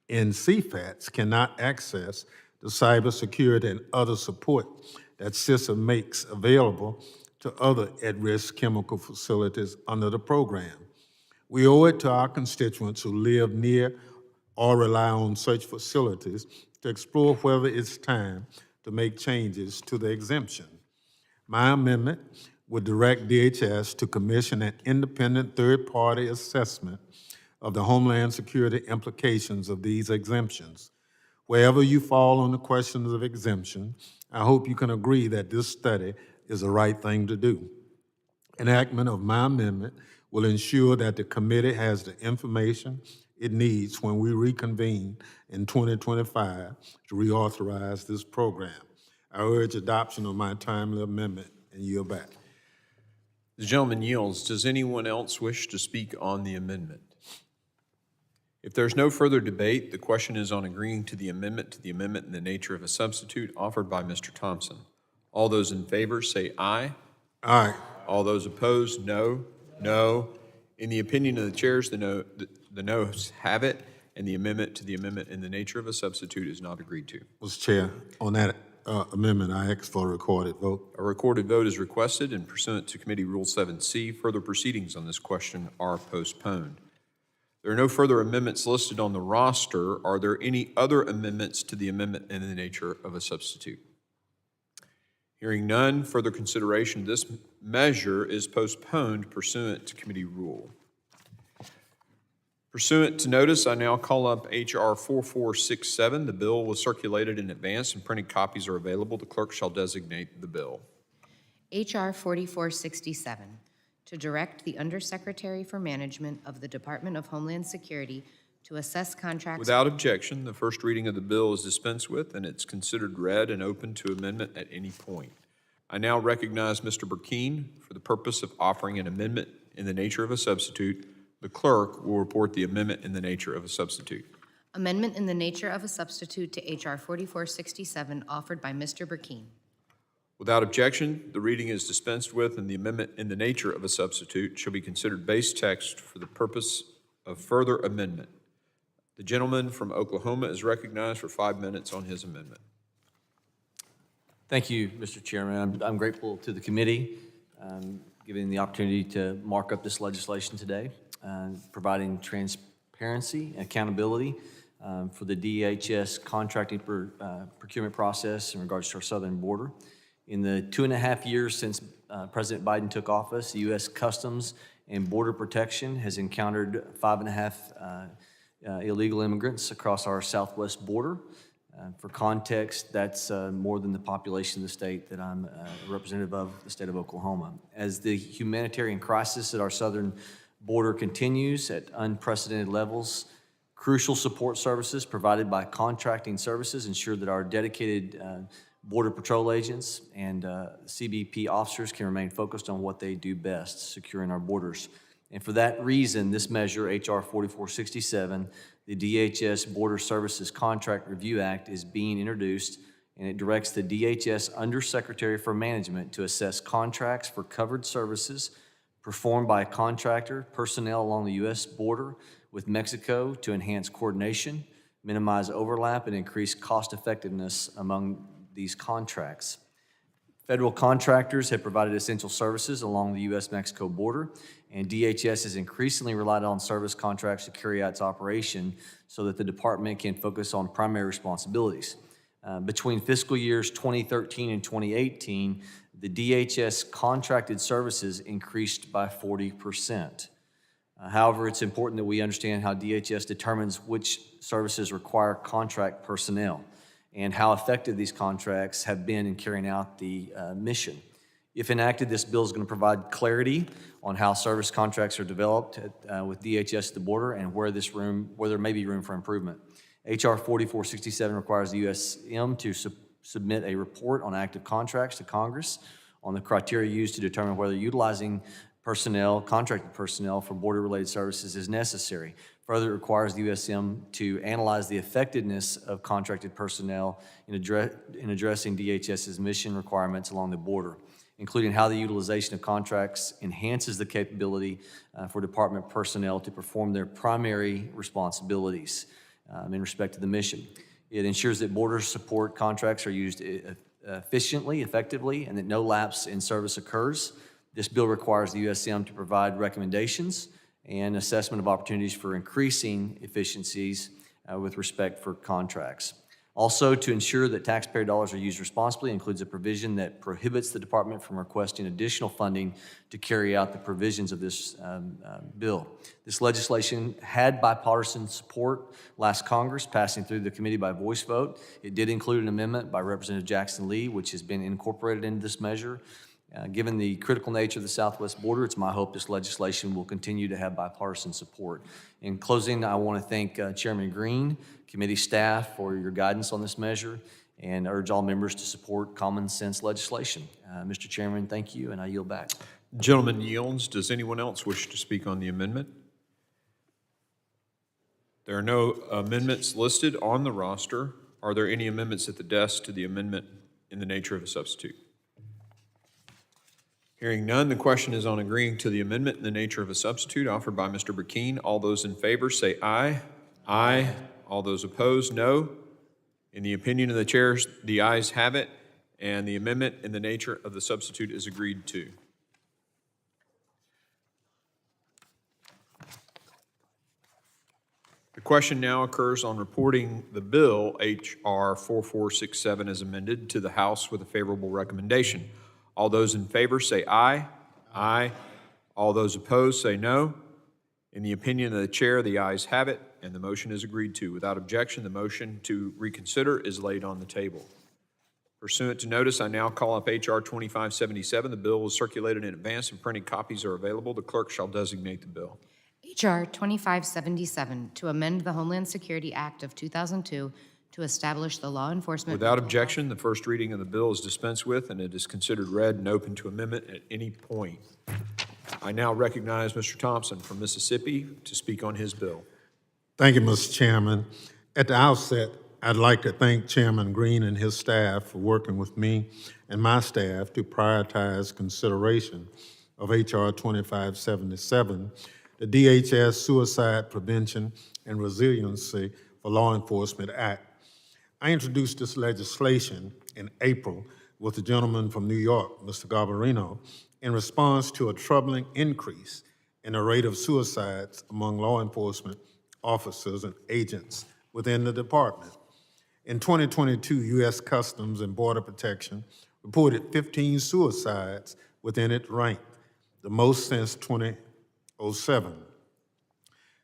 in CFATs, cannot access the cybersecurity and other support that CISA makes available to other at-risk chemical facilities under the program. We owe it to our constituents who live near or rely on such facilities to explore whether it's time to make changes to the exemption. My amendment would direct DHS to commission an independent third-party assessment of the Homeland Security implications of these exemptions. Wherever you fall on the questions of exemption, I hope you can agree that this study is the right thing to do. Enactment of my amendment will ensure that the committee has the information it needs when we reconvene in 2025 to reauthorize this program. I urge adoption of my timely amendment and yield back. The gentleman yields. Does anyone else wish to speak on the amendment? If there's no further debate, the question is on agreeing to the amendment in the nature of a substitute offered by Mr. Thompson. All those in favor say aye. Aye. All those opposed, no. No. In the opinion of the chairs, the noes have it, and the amendment in the nature of a substitute is not agreed to. Mr. Chair, on that amendment, I ask for a recorded vote. A recorded vote is requested, and pursuant to Committee Rule 7C, further proceedings on this question are postponed. There are no further amendments listed on the roster. Are there any other amendments to the amendment in the nature of a substitute? Hearing none, further consideration of this measure is postponed pursuant to committee rule. Pursuant to notice, I now call up H.R. 4467. The bill was circulated in advance and printed copies are available. The clerk shall designate the bill. H.R. 4467, to direct the Undersecretary for Management of the Department of Homeland Security to assess contracts. Without objection, the first reading of the bill is dispensed with and it's considered read and open to amendment at any point. I now recognize Mr. Burkeen for the purpose of offering an amendment in the nature of a substitute. The clerk will report the amendment in the nature of a substitute. Amendment in the nature of a substitute to H.R. 4467 offered by Mr. Burkeen. Without objection, the reading is dispensed with and the amendment in the nature of a substitute shall be considered base text for the purpose of further amendment. The gentleman from Oklahoma is recognized for 5 minutes on his amendment. Thank you, Mr. Chairman. I'm grateful to the committee giving the opportunity to mark up this legislation today, providing transparency and accountability for the DHS contracting procurement process in regards to our southern border. In the 2.5 years since President Biden took office, the U.S. Customs and Border Protection has encountered 5.5 illegal immigrants across our southwest border. For context, that's more than the population of the state that I'm a representative of, the state of Oklahoma. As the humanitarian crisis at our southern border continues at unprecedented levels, crucial support services provided by contracting services ensure that our dedicated Border Patrol agents and CBP officers can remain focused on what they do best, securing our borders. And for that reason, this measure, H.R. 4467, the DHS Border Services Contract Review Act, is being introduced, and it directs the DHS Undersecretary for Management to assess contracts for covered services performed by a contractor, personnel along the U.S. border with Mexico to enhance coordination, minimize overlap, and increase cost effectiveness among these contracts. Federal contractors have provided essential services along the U.S.-Mexico border, and DHS has increasingly relied on service contracts to carry out its operation so that the department can focus on primary responsibilities. Between fiscal years 2013 and 2018, the DHS contracted services increased by 40%. However, it's important that we understand how DHS determines which services require contract personnel and how effective these contracts have been in carrying out the mission. If enacted, this bill is going to provide clarity on how service contracts are developed with DHS at the border and where there may be room for improvement. H.R. 4467 requires the USM to submit a report on active contracts to Congress on the criteria used to determine whether utilizing personnel, contracted personnel for border-related services is necessary. Further, it requires the USM to analyze the effectiveness of contracted personnel in addressing DHS's mission requirements along the border, including how the utilization of contracts enhances the capability for department personnel to perform their primary responsibilities in respect to the mission. It ensures that border support contracts are used efficiently, effectively, and that no lapse in service occurs. This bill requires the USM to provide recommendations and assessment of opportunities for increasing efficiencies with respect for contracts. Also, to ensure that taxpayer dollars are used responsibly includes a provision that prohibits the department from requesting additional funding to carry out the provisions of this bill. This legislation had bipartisan support last Congress, passing through the committee by voice vote. It did include an amendment by Representative Jackson Lee, which has been incorporated into this measure. Given the critical nature of the southwest border, it's my hope this legislation will continue to have bipartisan support. In closing, I want to thank Chairman Green, committee staff for your guidance on this measure, and urge all members to support common sense legislation. Mr. Chairman, thank you, and I yield back. Gentleman yields. Does anyone else wish to speak on the amendment? There are no amendments listed on the roster. Are there any amendments at the desk to the amendment in the nature of a substitute? Hearing none, the question is on agreeing to the amendment in the nature of a substitute offered by Mr. Burkeen. All those in favor say aye. Aye. All those opposed, no. In the opinion of the chair, the ayes have it, and the amendment in the nature of the substitute is agreed to. The question now occurs on reporting the bill H.R. 4467 as amended to the House with a favorable recommendation. All those in favor say aye. Aye. All those opposed say no. In the opinion of the chair, the ayes have it, and the motion is agreed to. Without objection, the motion to reconsider is laid on the table. Pursuant to notice, I now call up H.R. 2577. The bill was circulated in advance and printed copies are available. The clerk shall designate the bill. H.R. 2577, to amend the Homeland Security Act of 2002 to establish the law enforcement... Without objection, the first reading of the bill is dispensed with, and it is considered read and open to amendment at any point. I now recognize Mr. Thompson from Mississippi to speak on his bill. Thank you, Mr. Chairman. At the outset, I'd like to thank Chairman Green and his staff for working with me and my staff to prioritize consideration of H.R. 2577, the DHS Suicide Prevention and Resiliency for Law Enforcement Act. I introduced this legislation in April with the gentleman from New York, Mr. Garbarino, in response to a troubling increase in the rate of suicides among law enforcement officers and agents within the department. In 2022, U.S. Customs and Border Protection reported 15 suicides within its rank, the most since 2007.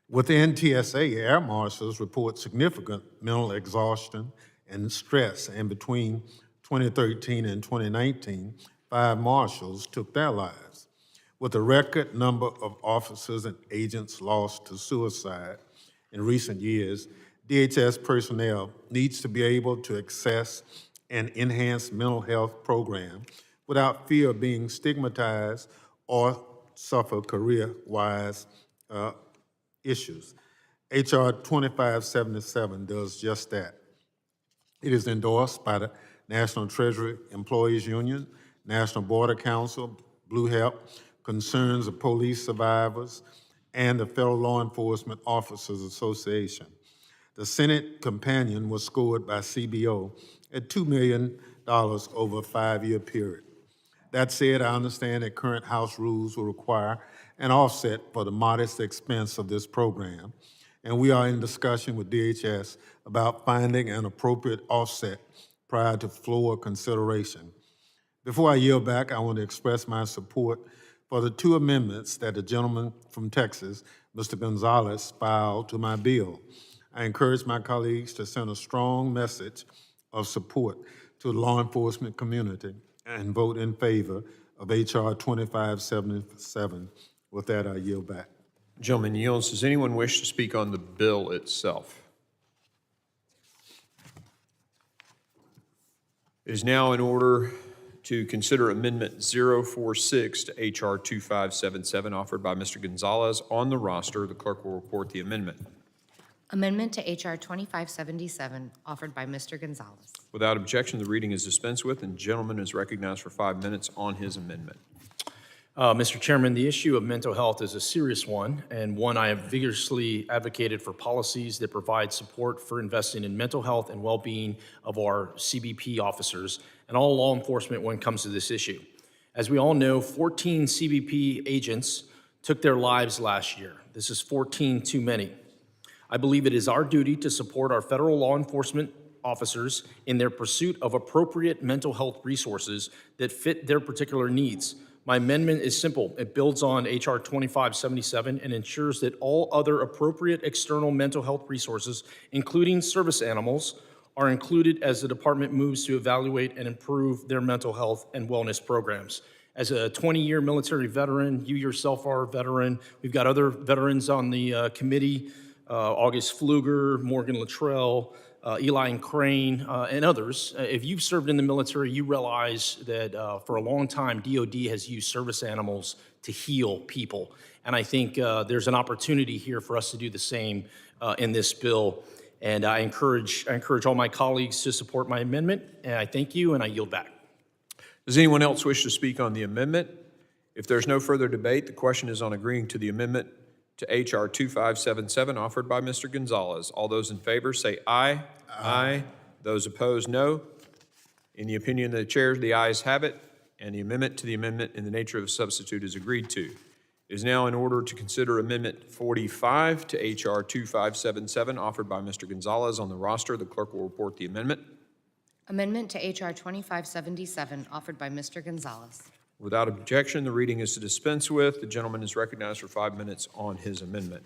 Within TSA, air marshals report significant mental exhaustion and stress, and between 2013 and 2019, 5 marshals took their lives. With a record number of officers and agents lost to suicide in recent years, DHS personnel needs to be able to access an enhanced mental health program without fear of being stigmatized or suffer career-wise issues. H.R. 2577 does just that. It is endorsed by the National Treasury Employees Union, National Border Council, Blue Help, Concerns of Police Survivors, and the Federal Law Enforcement Officers Association. The Senate companion was scored by CBO at $2 million over a 5-year period. That said, I understand that current House rules will require an offset for the modest expense of this program, and we are in discussion with DHS about finding an appropriate offset prior to floor consideration. Before I yield back, I want to express my support for the 2 amendments that the gentleman from Texas, Mr. Gonzalez, filed to my bill. I encourage my colleagues to send a strong message of support to the law enforcement community and vote in favor of H.R. 2577. With that, I yield back. Gentleman yields. Does anyone wish to speak on the bill itself? It is now in order to consider Amendment 046 to H.R. 2577 offered by Mr. Gonzalez on the roster. The clerk will report the amendment. Amendment to H.R. 2577, offered by Mr. Gonzalez. Without objection, the reading is dispensed with, and the gentleman is recognized for 5 minutes on his amendment. Mr. Chairman, the issue of mental health is a serious one, and one I have vigorously advocated for policies that provide support for investing in mental health and well-being of our CBP officers and all law enforcement when it comes to this issue. As we all know, 14 CBP agents took their lives last year. This is 14 too many. I believe it is our duty to support our federal law enforcement officers in their pursuit of appropriate mental health resources that fit their particular needs. My amendment is simple. It builds on H.R. 2577 and ensures that all other appropriate external mental health resources, including service animals, are included as the department moves to evaluate and improve their mental health and wellness programs. As a 20-year military veteran, you yourself are a veteran. We've got other veterans on the committee, August Pfluger, Morgan Luttrell, Eli and Crane, and others. If you've served in the military, you realize that for a long time, DOD has used service animals to heal people. And I think there's an opportunity here for us to do the same in this bill. And I encourage all my colleagues to support my amendment. And I thank you, and I yield back. Does anyone else wish to speak on the amendment? If there's no further debate, the question is on agreeing to the amendment to H.R. 2577 offered by Mr. Gonzalez. All those in favor say aye. Aye. Those opposed, no. In the opinion of the chair, the ayes have it, and the amendment to the amendment in the nature of a substitute is agreed to. It is now in order to consider Amendment 45 to H.R. 2577 offered by Mr. Gonzalez on the roster. The clerk will report the amendment. Amendment to H.R. 2577, offered by Mr. Gonzalez. Without objection, the reading is to dispense with. The gentleman is recognized for 5 minutes on his amendment.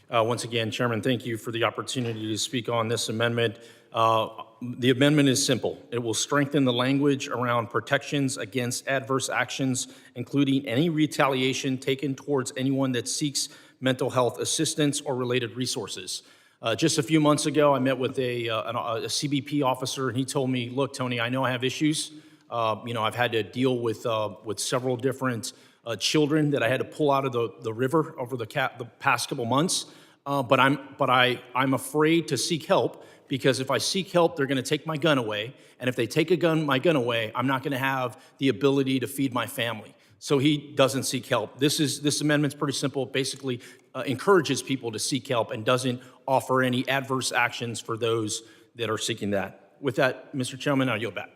Once again, Chairman, thank you for the opportunity to speak on this amendment. The amendment is simple. It will strengthen the language around protections against adverse actions, including any retaliation taken towards anyone that seeks mental health assistance or related resources. Just a few months ago, I met with a CBP officer, and he told me, look, Tony, I know I have issues. I've had to deal with several different children that I had to pull out of the river over the past couple months. But I'm afraid to seek help, because if I seek help, they're going to take my gun away. And if they take my gun away, I'm not going to have the ability to feed my family. So he doesn't seek help. This amendment's pretty simple. It basically encourages people to seek help and doesn't offer any adverse actions for those that are seeking that. With that, Mr. Chairman, I yield back.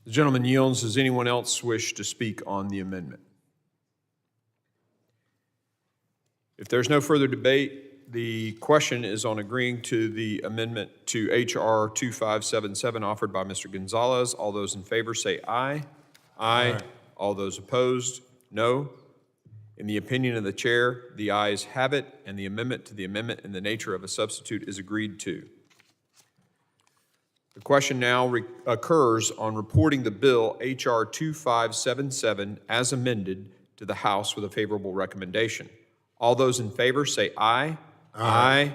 The gentleman yields. Does anyone else wish to speak on the amendment? If there's no further debate, the question is on agreeing to the amendment to H.R. 2577 offered by Mr. Gonzalez. All those in favor say aye. Aye. All those opposed, no. In the opinion of the chair, the ayes have it, and the amendment to the amendment in the nature of a substitute is agreed to. The question now occurs on reporting the bill H.R. 2577 as amended to the House with a favorable recommendation. All those in favor say aye. Aye.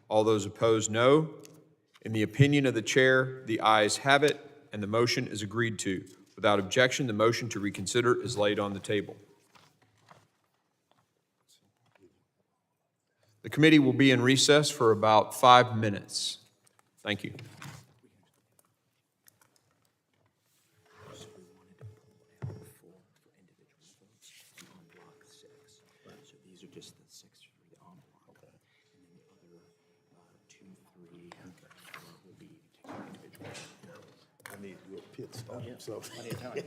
All those opposed, no. In the opinion of the chair, the ayes have it, and the motion is agreed to. Without objection, the motion to reconsider is laid on the table. The committee will be in recess for about 5 minutes. Thank you. I need to do a pit stop, so. Plenty of time.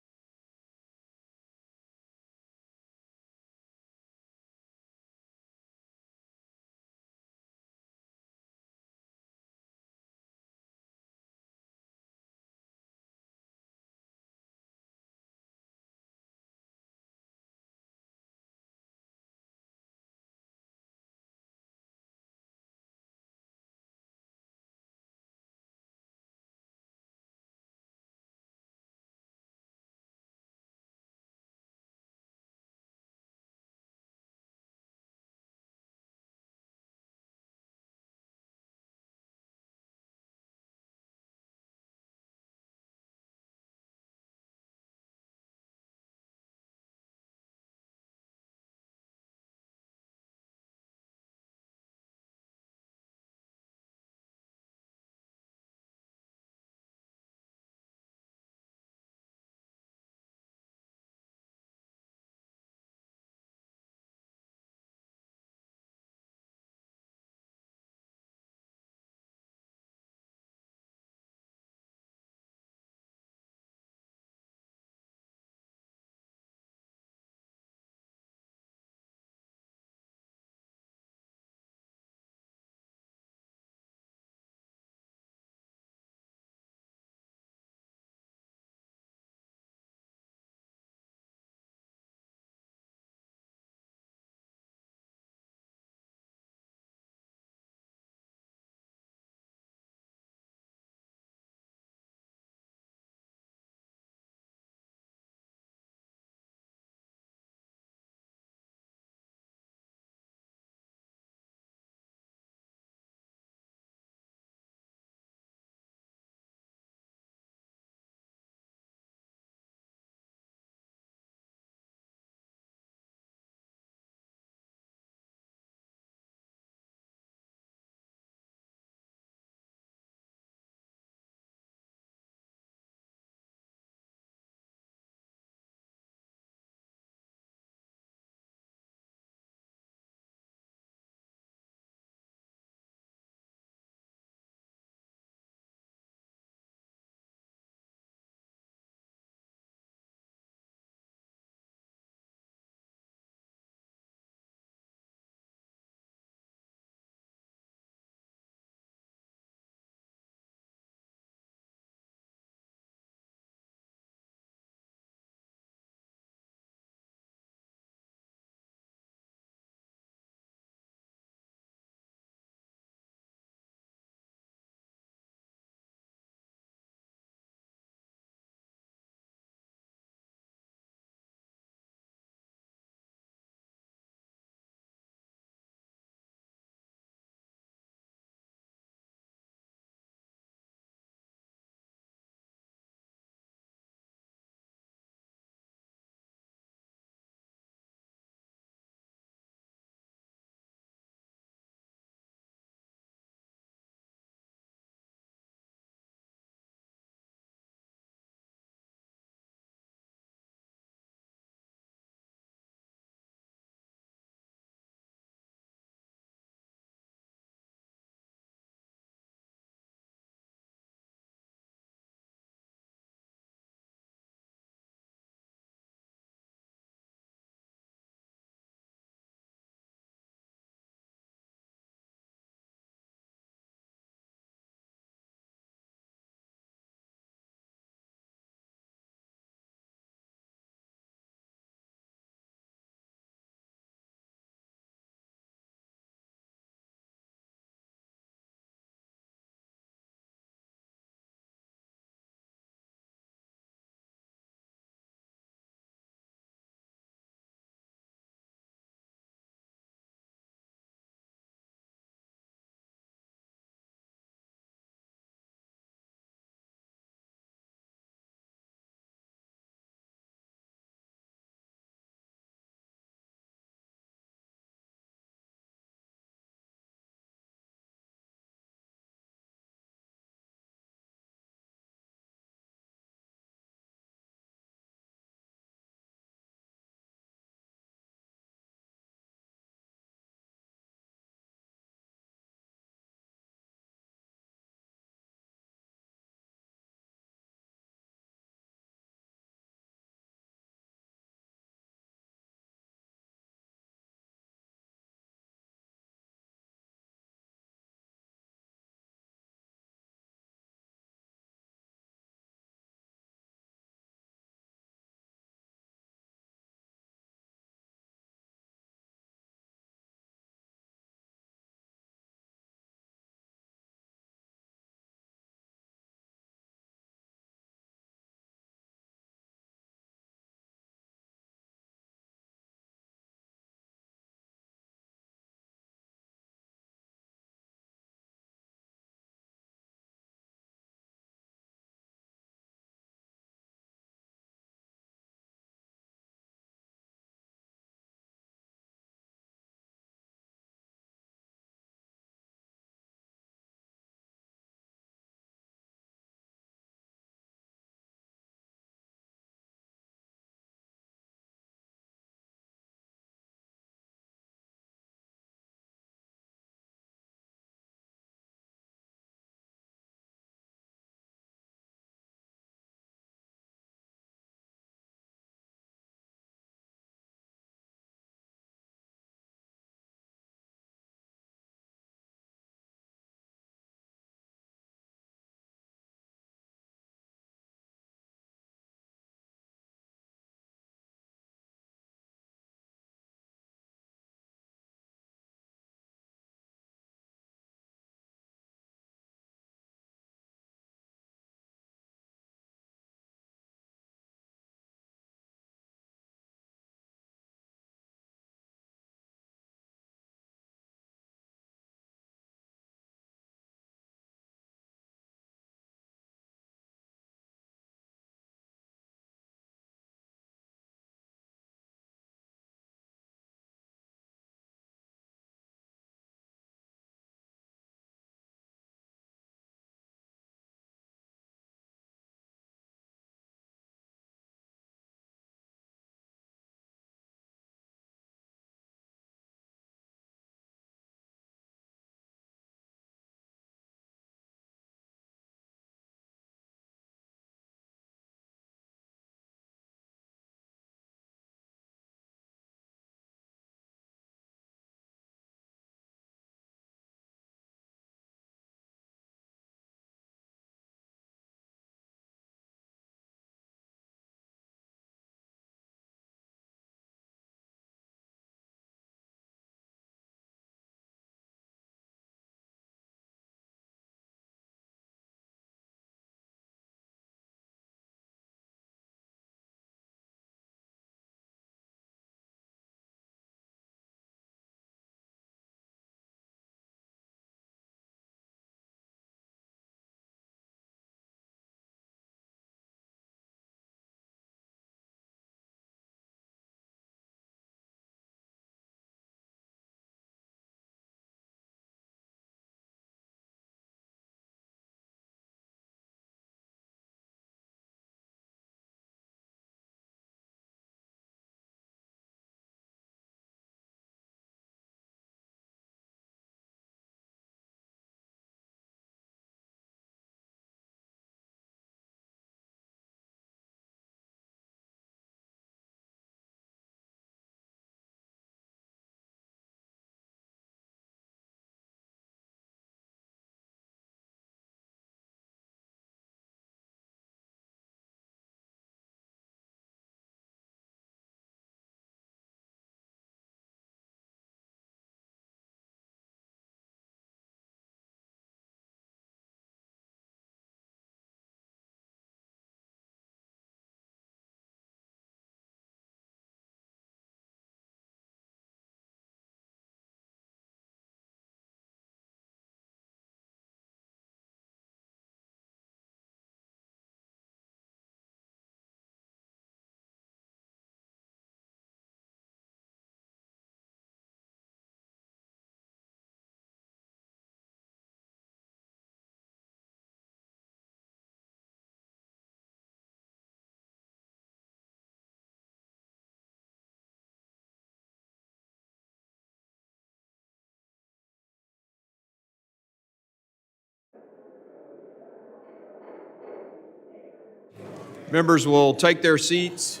Members will take their seats.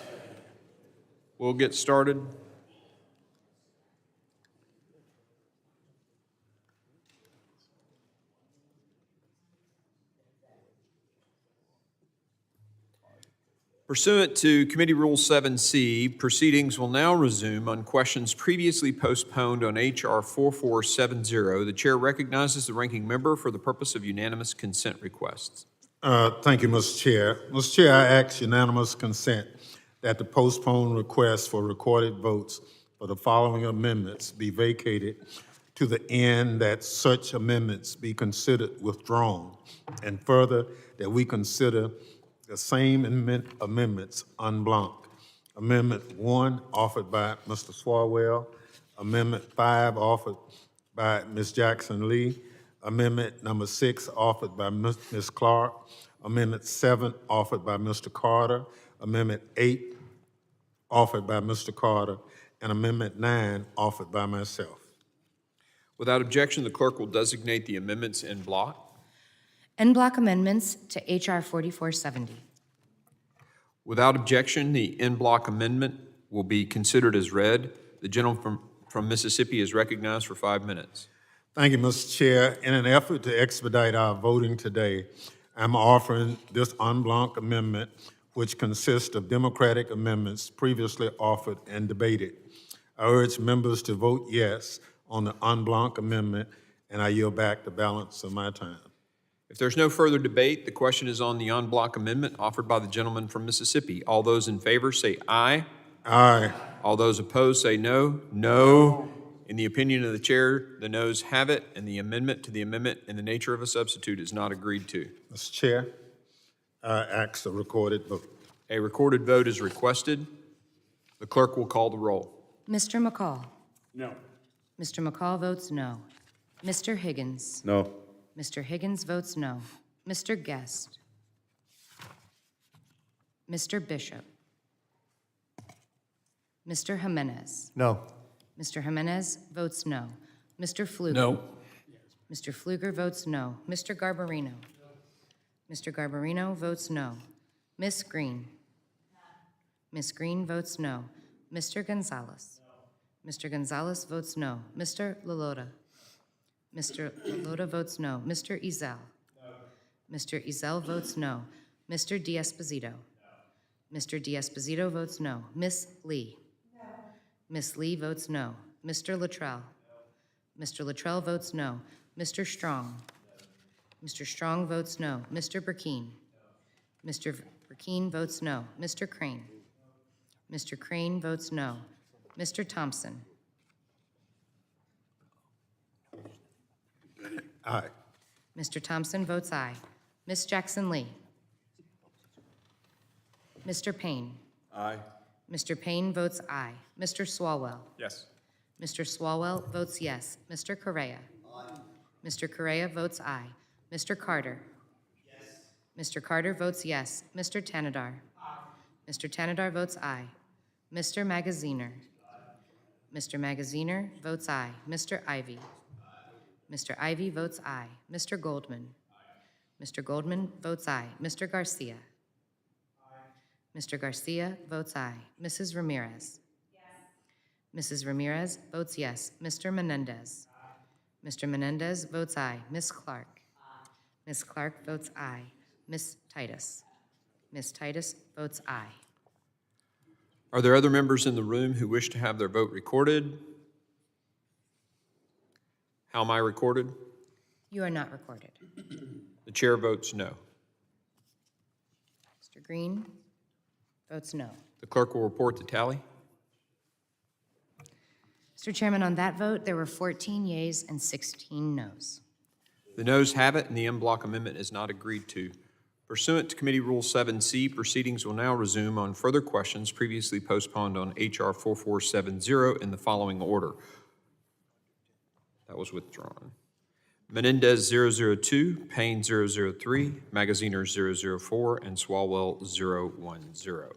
We'll get started. Pursuant to Committee Rule 7C, proceedings will now resume on questions previously postponed on H.R. 4470. The chair recognizes the ranking member for the purpose of unanimous consent requests. Thank you, Mr. Chair. Mr. Chair, I ask unanimous consent that the postponed request for recorded votes for the following amendments be vacated to the end that such amendments be considered withdrawn, and further, that we consider the same amendments en bloc. Amendment 1 offered by Mr. Swalwell, Amendment 5 offered by Ms. Jackson Lee, Amendment number 6 offered by Ms. Clark, Amendment 7 offered by Mr. Carter, Amendment 8 offered by Mr. Carter, and Amendment 9 offered by myself. Without objection, the clerk will designate the amendments en bloc. En bloc amendments to H.R. 4470. Without objection, the en bloc amendment will be considered as read. The gentleman from Mississippi is recognized for 5 minutes. Thank you, Mr. Chair. In an effort to expedite our voting today, I'm offering this en bloc amendment, which consists of Democratic amendments previously offered and debated. I urge members to vote yes on the en bloc amendment, and I yield back the balance of my time. If there's no further debate, the question is on the en bloc amendment offered by the gentleman from Mississippi. All those in favor say aye. Aye. All those opposed say no. No. In the opinion of the chair, the noes have it, and the amendment to the amendment in the nature of a substitute is not agreed to. Mr. Chair, I ask a recorded vote. A recorded vote is requested. The clerk will call the roll. Mr. McCall. No. Mr. McCall votes no. Mr. Higgins. No. Mr. Higgins votes no. Mr. Guest. Mr. Bishop. Mr. Jimenez. No. Mr. Jimenez votes no. Mr. Pfluger. No. Mr. Pfluger votes no. Mr. Garbarino. Mr. Garbarino votes no. Ms. Green. Ms. Green votes no. Mr. Gonzalez. Mr. Gonzalez votes no. Mr. Lalota. Mr. Lalota votes no. Mr. Ezell. Mr. Ezell votes no. Mr. D'Esposito. Mr. D'Esposito votes no. Ms. Lee. Ms. Lee votes no. Mr. Luttrell. Mr. Luttrell votes no. Mr. Strong. Mr. Strong votes no. Mr. Burkeen. Mr. Burkeen votes no. Mr. Crane. Mr. Crane votes no. Mr. Thompson. Aye. Mr. Thompson votes aye. Ms. Jackson Lee. Mr. Payne. Aye. Mr. Payne votes aye. Mr. Swalwell. Yes. Mr. Swalwell votes yes. Mr. Correa. Mr. Correa votes aye. Mr. Carter. Mr. Carter votes yes. Mr. Tanadar. Mr. Tanadar votes aye. Mr. Magaziner. Mr. Magaziner votes aye. Mr. Ivy. Mr. Ivy votes aye. Mr. Goldman. Mr. Goldman votes aye. Mr. Garcia. Mr. Garcia votes aye. Mrs. Ramirez. Mrs. Ramirez votes yes. Mr. Menendez. Mr. Menendez votes aye. Ms. Clark. Ms. Clark votes aye. Ms. Titus. Ms. Titus votes aye. Are there other members in the room who wish to have their vote recorded? How am I recorded? You are not recorded. The chair votes no. Mr. Green votes no. The clerk will report the tally. Mr. Chairman, on that vote, there were 14 yeas and 16 noes. The noes have it, and the en bloc amendment is not agreed to. Pursuant to Committee Rule 7C, proceedings will now resume on further questions previously postponed on H.R. 4470 in the following order. That was withdrawn. Menendez 002, Payne 003, Magaziner 004, and Swalwell 010.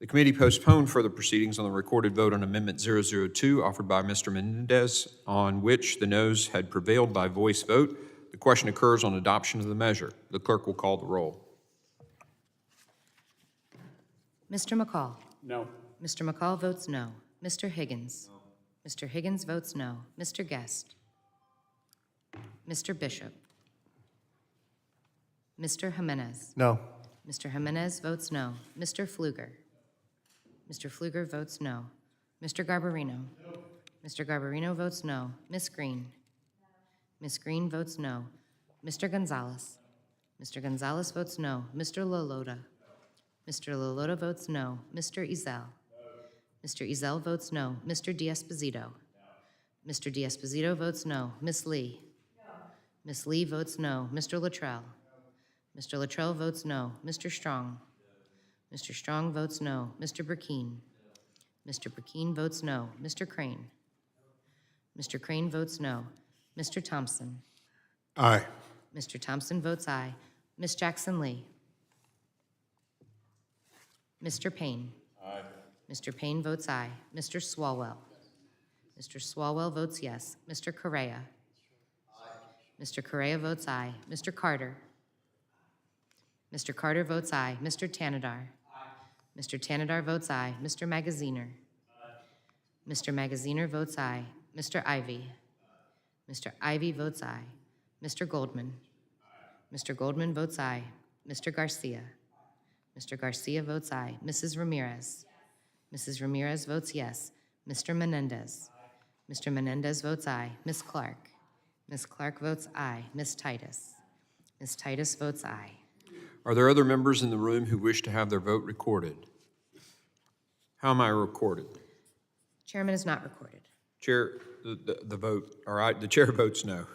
The committee postponed further proceedings on the recorded vote on Amendment 002 offered by Mr. Menendez, on which the noes had prevailed by voice vote. The question occurs on adoption of the measure. The clerk will call the roll. Mr. McCall? No. Mr. McCall votes no. Mr. Higgins? No. Mr. Higgins votes no. Mr. Guest? Mr. Bishop? Mr. Jimenez? No. Mr. Jimenez votes no. Mr. Pfluger? Mr. Pfluger votes no. Mr. Garbarino? No. Mr. Garbarino votes no. Ms. Green? Ms. Green votes no. Mr. Gonzalez? Mr. Gonzalez votes no. Mr. Lalota? Mr. Lalota votes no. Mr. Ezell? Mr. Ezell votes no. Mr. D'Esposito? Mr. D'Esposito votes no. Ms. Lee? Ms. Lee votes no. Mr. Luttrell? Mr. Luttrell votes no. Mr. Strong? Mr. Strong votes no. Mr. Burkeen? Mr. Burkeen votes no. Mr. Crane? Mr. Crane votes no. Mr. Thompson? Aye. Mr. Thompson votes aye. Ms. Jackson Lee? Mr. Payne? Aye. Mr. Payne votes aye. Mr. Swalwell? Mr. Swalwell votes yes. Mr. Correa? Mr. Correa votes aye. Mr. Carter? Mr. Carter votes aye. Mr. Tanadar? Mr. Tanadar votes aye. Mr. Magaziner? Mr. Magaziner votes aye. Mr. Ivy? Mr. Ivy votes aye. Mr. Goldman? Mr. Goldman votes aye. Mr. Garcia? Mr. Garcia votes aye. Mrs. Ramirez? Mrs. Ramirez votes yes. Mr. Menendez? Mr. Menendez votes aye. Ms. Clark? Ms. Clark votes aye. Ms. Titus? Ms. Titus votes aye. Are there other members in the room who wish to have their vote recorded? How am I recorded? Chairman is not recorded. Chair, the vote, all right, the chair votes no.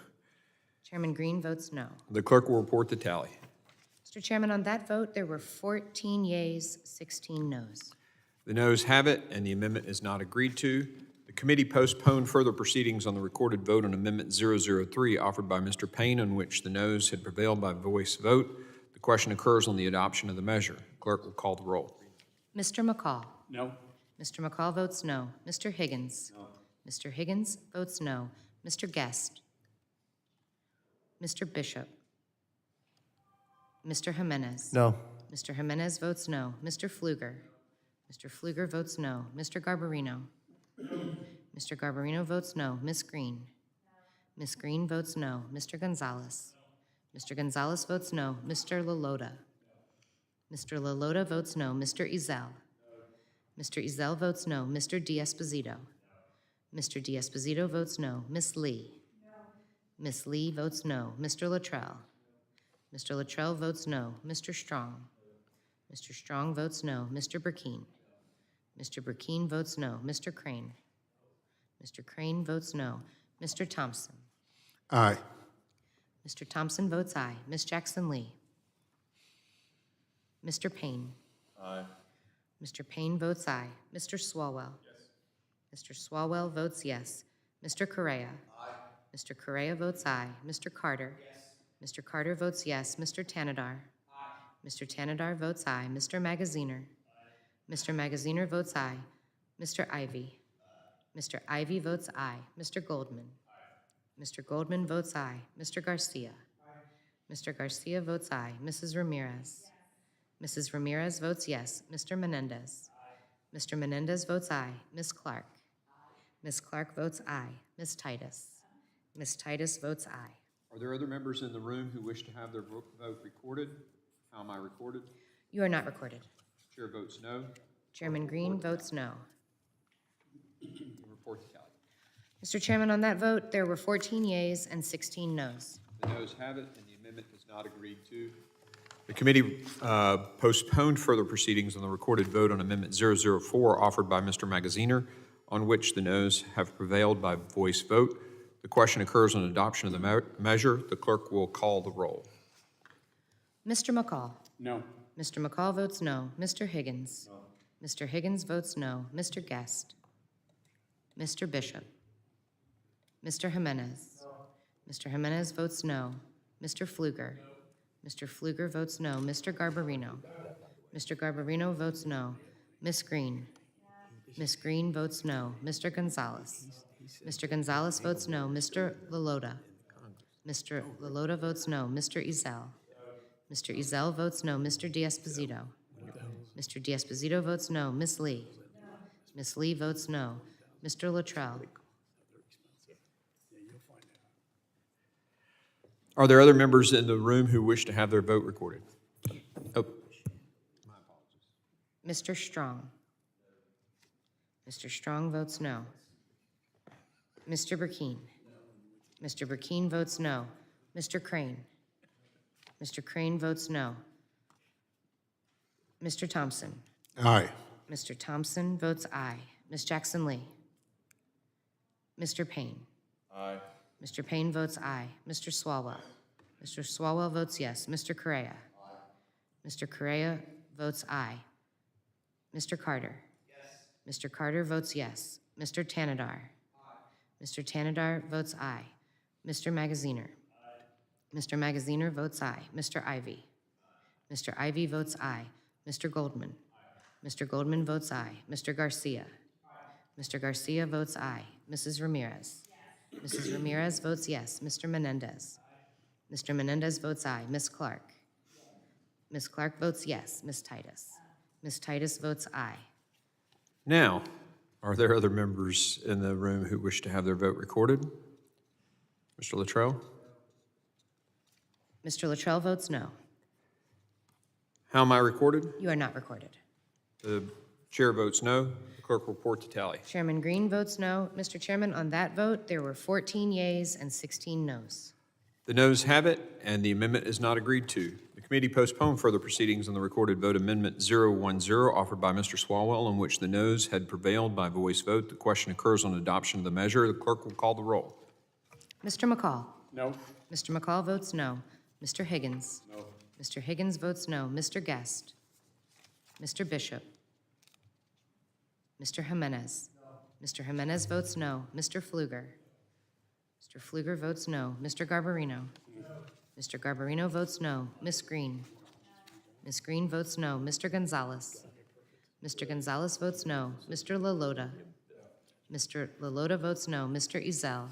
Chairman Green votes no. The clerk will report the tally. Mr. Chairman, on that vote, there were 14 yeas, 16 noes. The noes have it, and the amendment is not agreed to. The committee postponed further proceedings on the recorded vote on Amendment 003 offered by Mr. Payne, on which the noes had prevailed by voice vote. The question occurs on the adoption of the measure. Clerk will call the roll. Mr. McCall? No. Mr. McCall votes no. Mr. Higgins? No. Mr. Higgins votes no. Mr. Guest? Mr. Bishop? Mr. Jimenez? No. Mr. Jimenez votes no. Mr. Pfluger? Mr. Pfluger votes no. Mr. Garbarino? Mr. Garbarino votes no. Ms. Green? Ms. Green votes no. Mr. Gonzalez? Mr. Gonzalez votes no. Mr. Lalota? Mr. Lalota votes no. Mr. Ezell? Mr. Ezell votes no. Mr. D'Esposito? Mr. D'Esposito votes no. Ms. Lee? Ms. Lee votes no. Mr. Luttrell? Mr. Luttrell votes no. Mr. Strong? Mr. Strong votes no. Mr. Burkeen? Mr. Burkeen votes no. Mr. Crane? Mr. Crane votes no. Mr. Thompson? Aye. Mr. Thompson votes aye. Ms. Jackson Lee? Mr. Payne? Aye. Mr. Payne votes aye. Mr. Swalwell? Yes. Mr. Swalwell votes yes. Mr. Correa? Aye. Mr. Correa votes aye. Mr. Carter? Yes. Mr. Carter votes yes. Mr. Tanadar? Aye. Mr. Tanadar votes aye. Mr. Magaziner? Aye. Mr. Magaziner votes aye. Mr. Ivy? Aye. Mr. Ivy votes aye. Mr. Goldman? Aye. Mr. Goldman votes aye. Mr. Garcia? Aye. Mr. Garcia votes aye. Mrs. Ramirez? Yes. Mrs. Ramirez votes yes. Mr. Menendez? Aye. Mr. Menendez votes aye. Ms. Clark? Aye. Ms. Clark votes aye. Ms. Titus? Ms. Titus votes aye. Are there other members in the room who wish to have their vote recorded? How am I recorded? You are not recorded. Chair votes no. Chairman Green votes no. Report the tally. Mr. Chairman, on that vote, there were 14 yeas and 16 noes. The noes have it, and the amendment is not agreed to. The committee postponed further proceedings on the recorded vote on Amendment 004 offered by Mr. Magaziner, on which the noes have prevailed by voice vote. The question occurs on adoption of the measure. The clerk will call the roll. Mr. McCall? No. Mr. McCall votes no. Mr. Higgins? No. Mr. Higgins votes no. Mr. Guest? Mr. Bishop? Mr. Jimenez? No. Mr. Jimenez votes no. Mr. Pfluger? No. Mr. Pfluger votes no. Mr. Garbarino? No. Mr. Garbarino votes no. Ms. Green. Ms. Green votes no. Mr. Gonzalez. Mr. Gonzalez votes no. Mr. Lalota. Mr. Lalota votes no. Mr. Ezell. Mr. Ezell votes no. Mr. D'Esposito. Mr. D'Esposito votes no. Ms. Lee. Ms. Lee votes no. Mr. Luttrell. Are there other members in the room who wish to have their vote recorded? Oh, Mr. Strong. Mr. Strong votes no. Mr. Burkeen. Mr. Burkeen votes no. Mr. Crane. Mr. Crane votes no. Mr. Thompson. Aye. Mr. Thompson votes aye. Ms. Jackson Lee. Mr. Payne. Aye. Mr. Payne votes aye. Mr. Swalwell. Mr. Swalwell votes yes. Mr. Correa. Mr. Correa votes aye. Mr. Carter. Mr. Carter votes yes. Mr. Tanadar. Mr. Tanadar votes aye. Mr. Magaziner. Mr. Magaziner votes aye. Mr. Ivy. Mr. Ivy votes aye. Mr. Goldman. Mr. Goldman votes aye. Mr. Garcia. Mr. Garcia votes aye. Mrs. Ramirez. Mrs. Ramirez votes yes. Mr. Menendez. Mr. Menendez votes aye. Ms. Clark. Ms. Clark votes yes. Ms. Titus. Ms. Titus votes aye. now, are there other members in the room who wish to have their vote recorded? Mr. Luttrell? Mr. Luttrell votes no. How am I recorded? You are not recorded. The chair votes no. The clerk will report the tally. Chairman Green votes no. Mr. Chairman, on that vote, there were 14 yeas and 16 noes. The noes have it, and the amendment is not agreed to. The committee postponed further proceedings on the recorded vote Amendment 010 offered by Mr. Swalwell, in which the noes had prevailed by voice vote. The question occurs on adoption of the measure. The clerk will call the roll. Mr. McCall. No. Mr. McCall votes no. Mr. Higgins. No. Mr. Higgins votes no. Mr. Guest. Mr. Bishop. Mr. Jimenez. No. Mr. Jimenez votes no. Mr. Pfluger. Mr. Pfluger votes no. Mr. Garbarino. No. Mr. Garbarino votes no. Ms. Green. Ms. Green votes no. Mr. Gonzalez. Mr. Gonzalez votes no. Mr. Lalota. Mr. Lalota votes no. Mr. Ezell.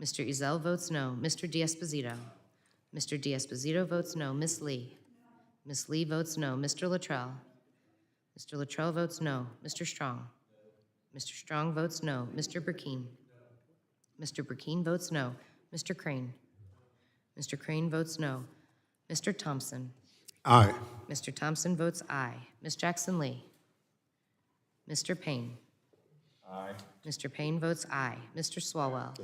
Mr. Ezell votes no. Mr. D'Esposito. Mr. D'Esposito votes no. Ms. Lee. Ms. Lee votes no. Mr. Luttrell. Mr. Luttrell votes no. Mr. Strong. Mr. Strong votes no. Mr. Burkeen. Mr. Burkeen votes no. Mr. Crane. Mr. Crane votes no. Mr. Thompson. Aye. Mr. Thompson votes aye. Ms. Jackson Lee. Mr. Payne. Aye. Mr. Payne votes aye. Mr. Swalwell.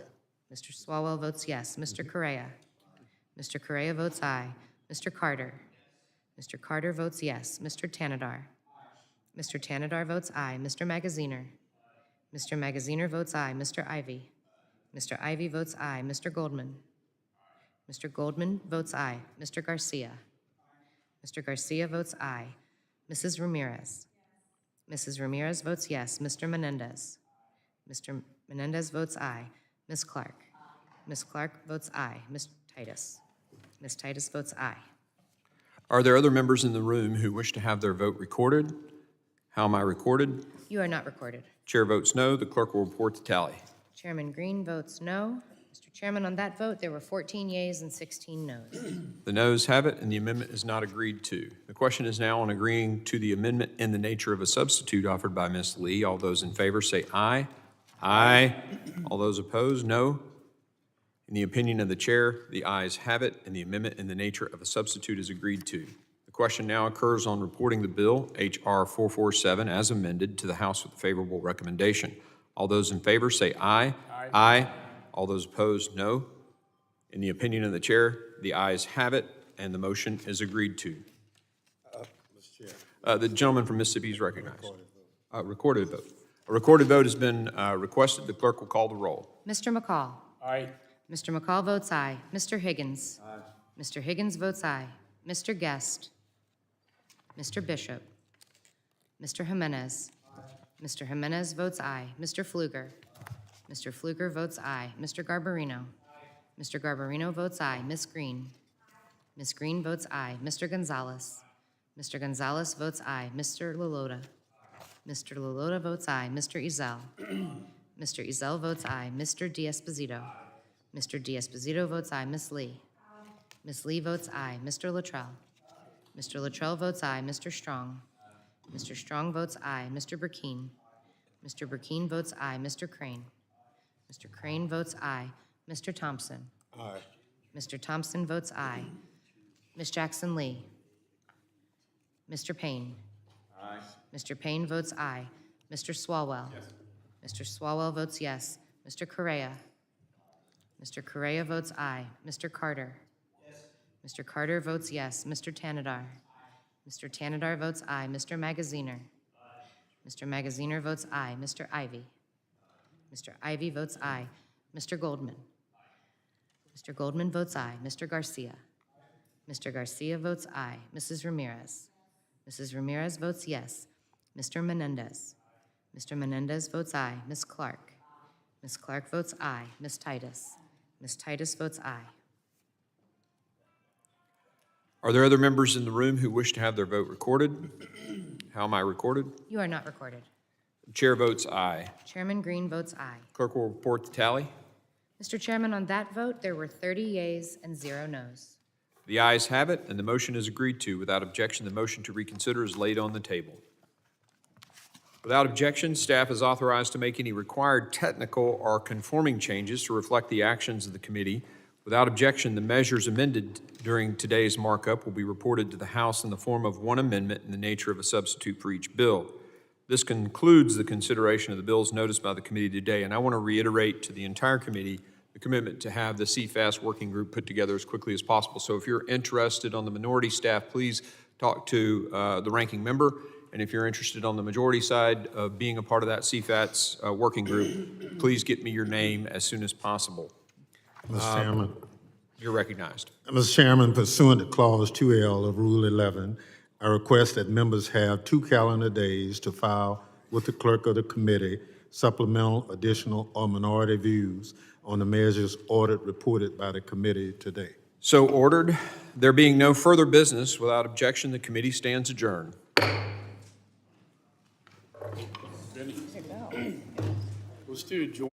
Mr. Swalwell votes yes. Mr. Correa. Mr. Correa votes aye. Mr. Carter. Mr. Carter votes yes. Mr. Tanadar. Mr. Tanadar votes aye. Mr. Magaziner. Mr. Magaziner votes aye. Mr. Ivy. Mr. Ivy votes aye. Mr. Goldman. Mr. Goldman votes aye. Mr. Garcia. Mr. Garcia votes aye. Mrs. Ramirez. Mrs. Ramirez votes yes. Mr. Menendez. Mr. Menendez votes aye. Ms. Clark. Ms. Clark votes aye. Ms. Titus. Ms. Titus votes aye. Are there other members in the room who wish to have their vote recorded? How am I recorded? You are not recorded. Chair votes no. The clerk will report the tally. Chairman Green votes no. Mr. Chairman, on that vote, there were 14 yeas and 16 noes. The noes have it, and the amendment is not agreed to. The question is now on agreeing to the amendment in the nature of a substitute offered by Ms. Lee. All those in favor say aye. Aye. All those opposed, no. In the opinion of the chair, the ayes have it, and the amendment in the nature of a substitute is agreed to. The question now occurs on reporting the bill, H.R. 447, as amended to the House with a favorable recommendation. All those in favor say aye. Aye. Aye. All those opposed, no. In the opinion of the chair, the ayes have it, and the motion is agreed to. Mr. Chair. The gentleman from Mississippi is recognized. Recorded vote. A recorded vote has been requested. The clerk will call the roll. Mr. McCall. Aye. Mr. McCall votes aye. Mr. Higgins. Aye. Mr. Higgins votes aye. Mr. Guest. Mr. Bishop. Mr. Jimenez. Aye. Mr. Jimenez votes aye. Mr. Pfluger. Mr. Pfluger votes aye. Mr. Garbarino. Aye. Mr. Garbarino votes aye. Ms. Green. Ms. Green votes aye. Mr. Gonzalez. Mr. Gonzalez votes aye. Mr. Lalota. Mr. Lalota votes aye. Mr. Ezell. Mr. Ezell votes aye. Mr. D'Esposito. Mr. D'Esposito votes aye. Ms. Lee. Ms. Lee votes aye. Mr. Luttrell. Mr. Luttrell votes aye. Mr. Strong. Mr. Strong votes aye. Mr. Burkeen. Mr. Burkeen votes aye. Mr. Crane. Mr. Crane votes aye. Mr. Thompson. Aye. Mr. Thompson votes aye. Ms. Jackson Lee. Mr. Payne. Aye. Mr. Payne votes aye. Mr. Swalwell. Mr. Swalwell votes yes. Mr. Correa. Mr. Correa votes aye. Mr. Carter. Mr. Carter votes yes. Mr. Tanadar. Mr. Tanadar votes aye. Mr. Magaziner. Mr. Magaziner votes aye. Mr. Ivy. Mr. Ivy votes aye. Mr. Goldman. Mr. Goldman votes aye. Mr. Garcia. Mr. Garcia votes aye. Mrs. Ramirez. Mrs. Ramirez votes yes. Mr. Menendez. Mr. Menendez votes aye. Ms. Clark. Ms. Clark votes aye. Ms. Titus. Ms. Titus votes aye. Are there other members in the room who wish to have their vote recorded? How am I recorded? You are not recorded. Chair votes aye. Chairman Green votes aye. Clerk will report the tally. Mr. Chairman, on that vote, there were 30 yeas and 0 noes. The ayes have it, and the motion is agreed to. Without objection, the motion to reconsider is laid on the table. Without objection, staff is authorized to make any required technical or conforming changes to reflect the actions of the committee. Without objection, the measures amended during today's markup will be reported to the House in the form of one amendment in the nature of a substitute for each bill. This concludes the consideration of the bills noticed by the committee today, and I want to reiterate to the entire committee the commitment to have the CFAS working group put together as quickly as possible. So if you're interested on the minority staff, please talk to the ranking member. And if you're interested on the majority side of being a part of that CFAS working group, please get me your name as soon as possible. Mr. Chairman. You're recognized. Mr. Chairman, pursuant to Clause 2L of Rule 11, I request that members have 2 calendar days to file with the clerk of the committee supplemental, additional, or minority views on the measures ordered reported by the committee today. So ordered. There being no further business, without objection, the committee stands adjourned. Let's do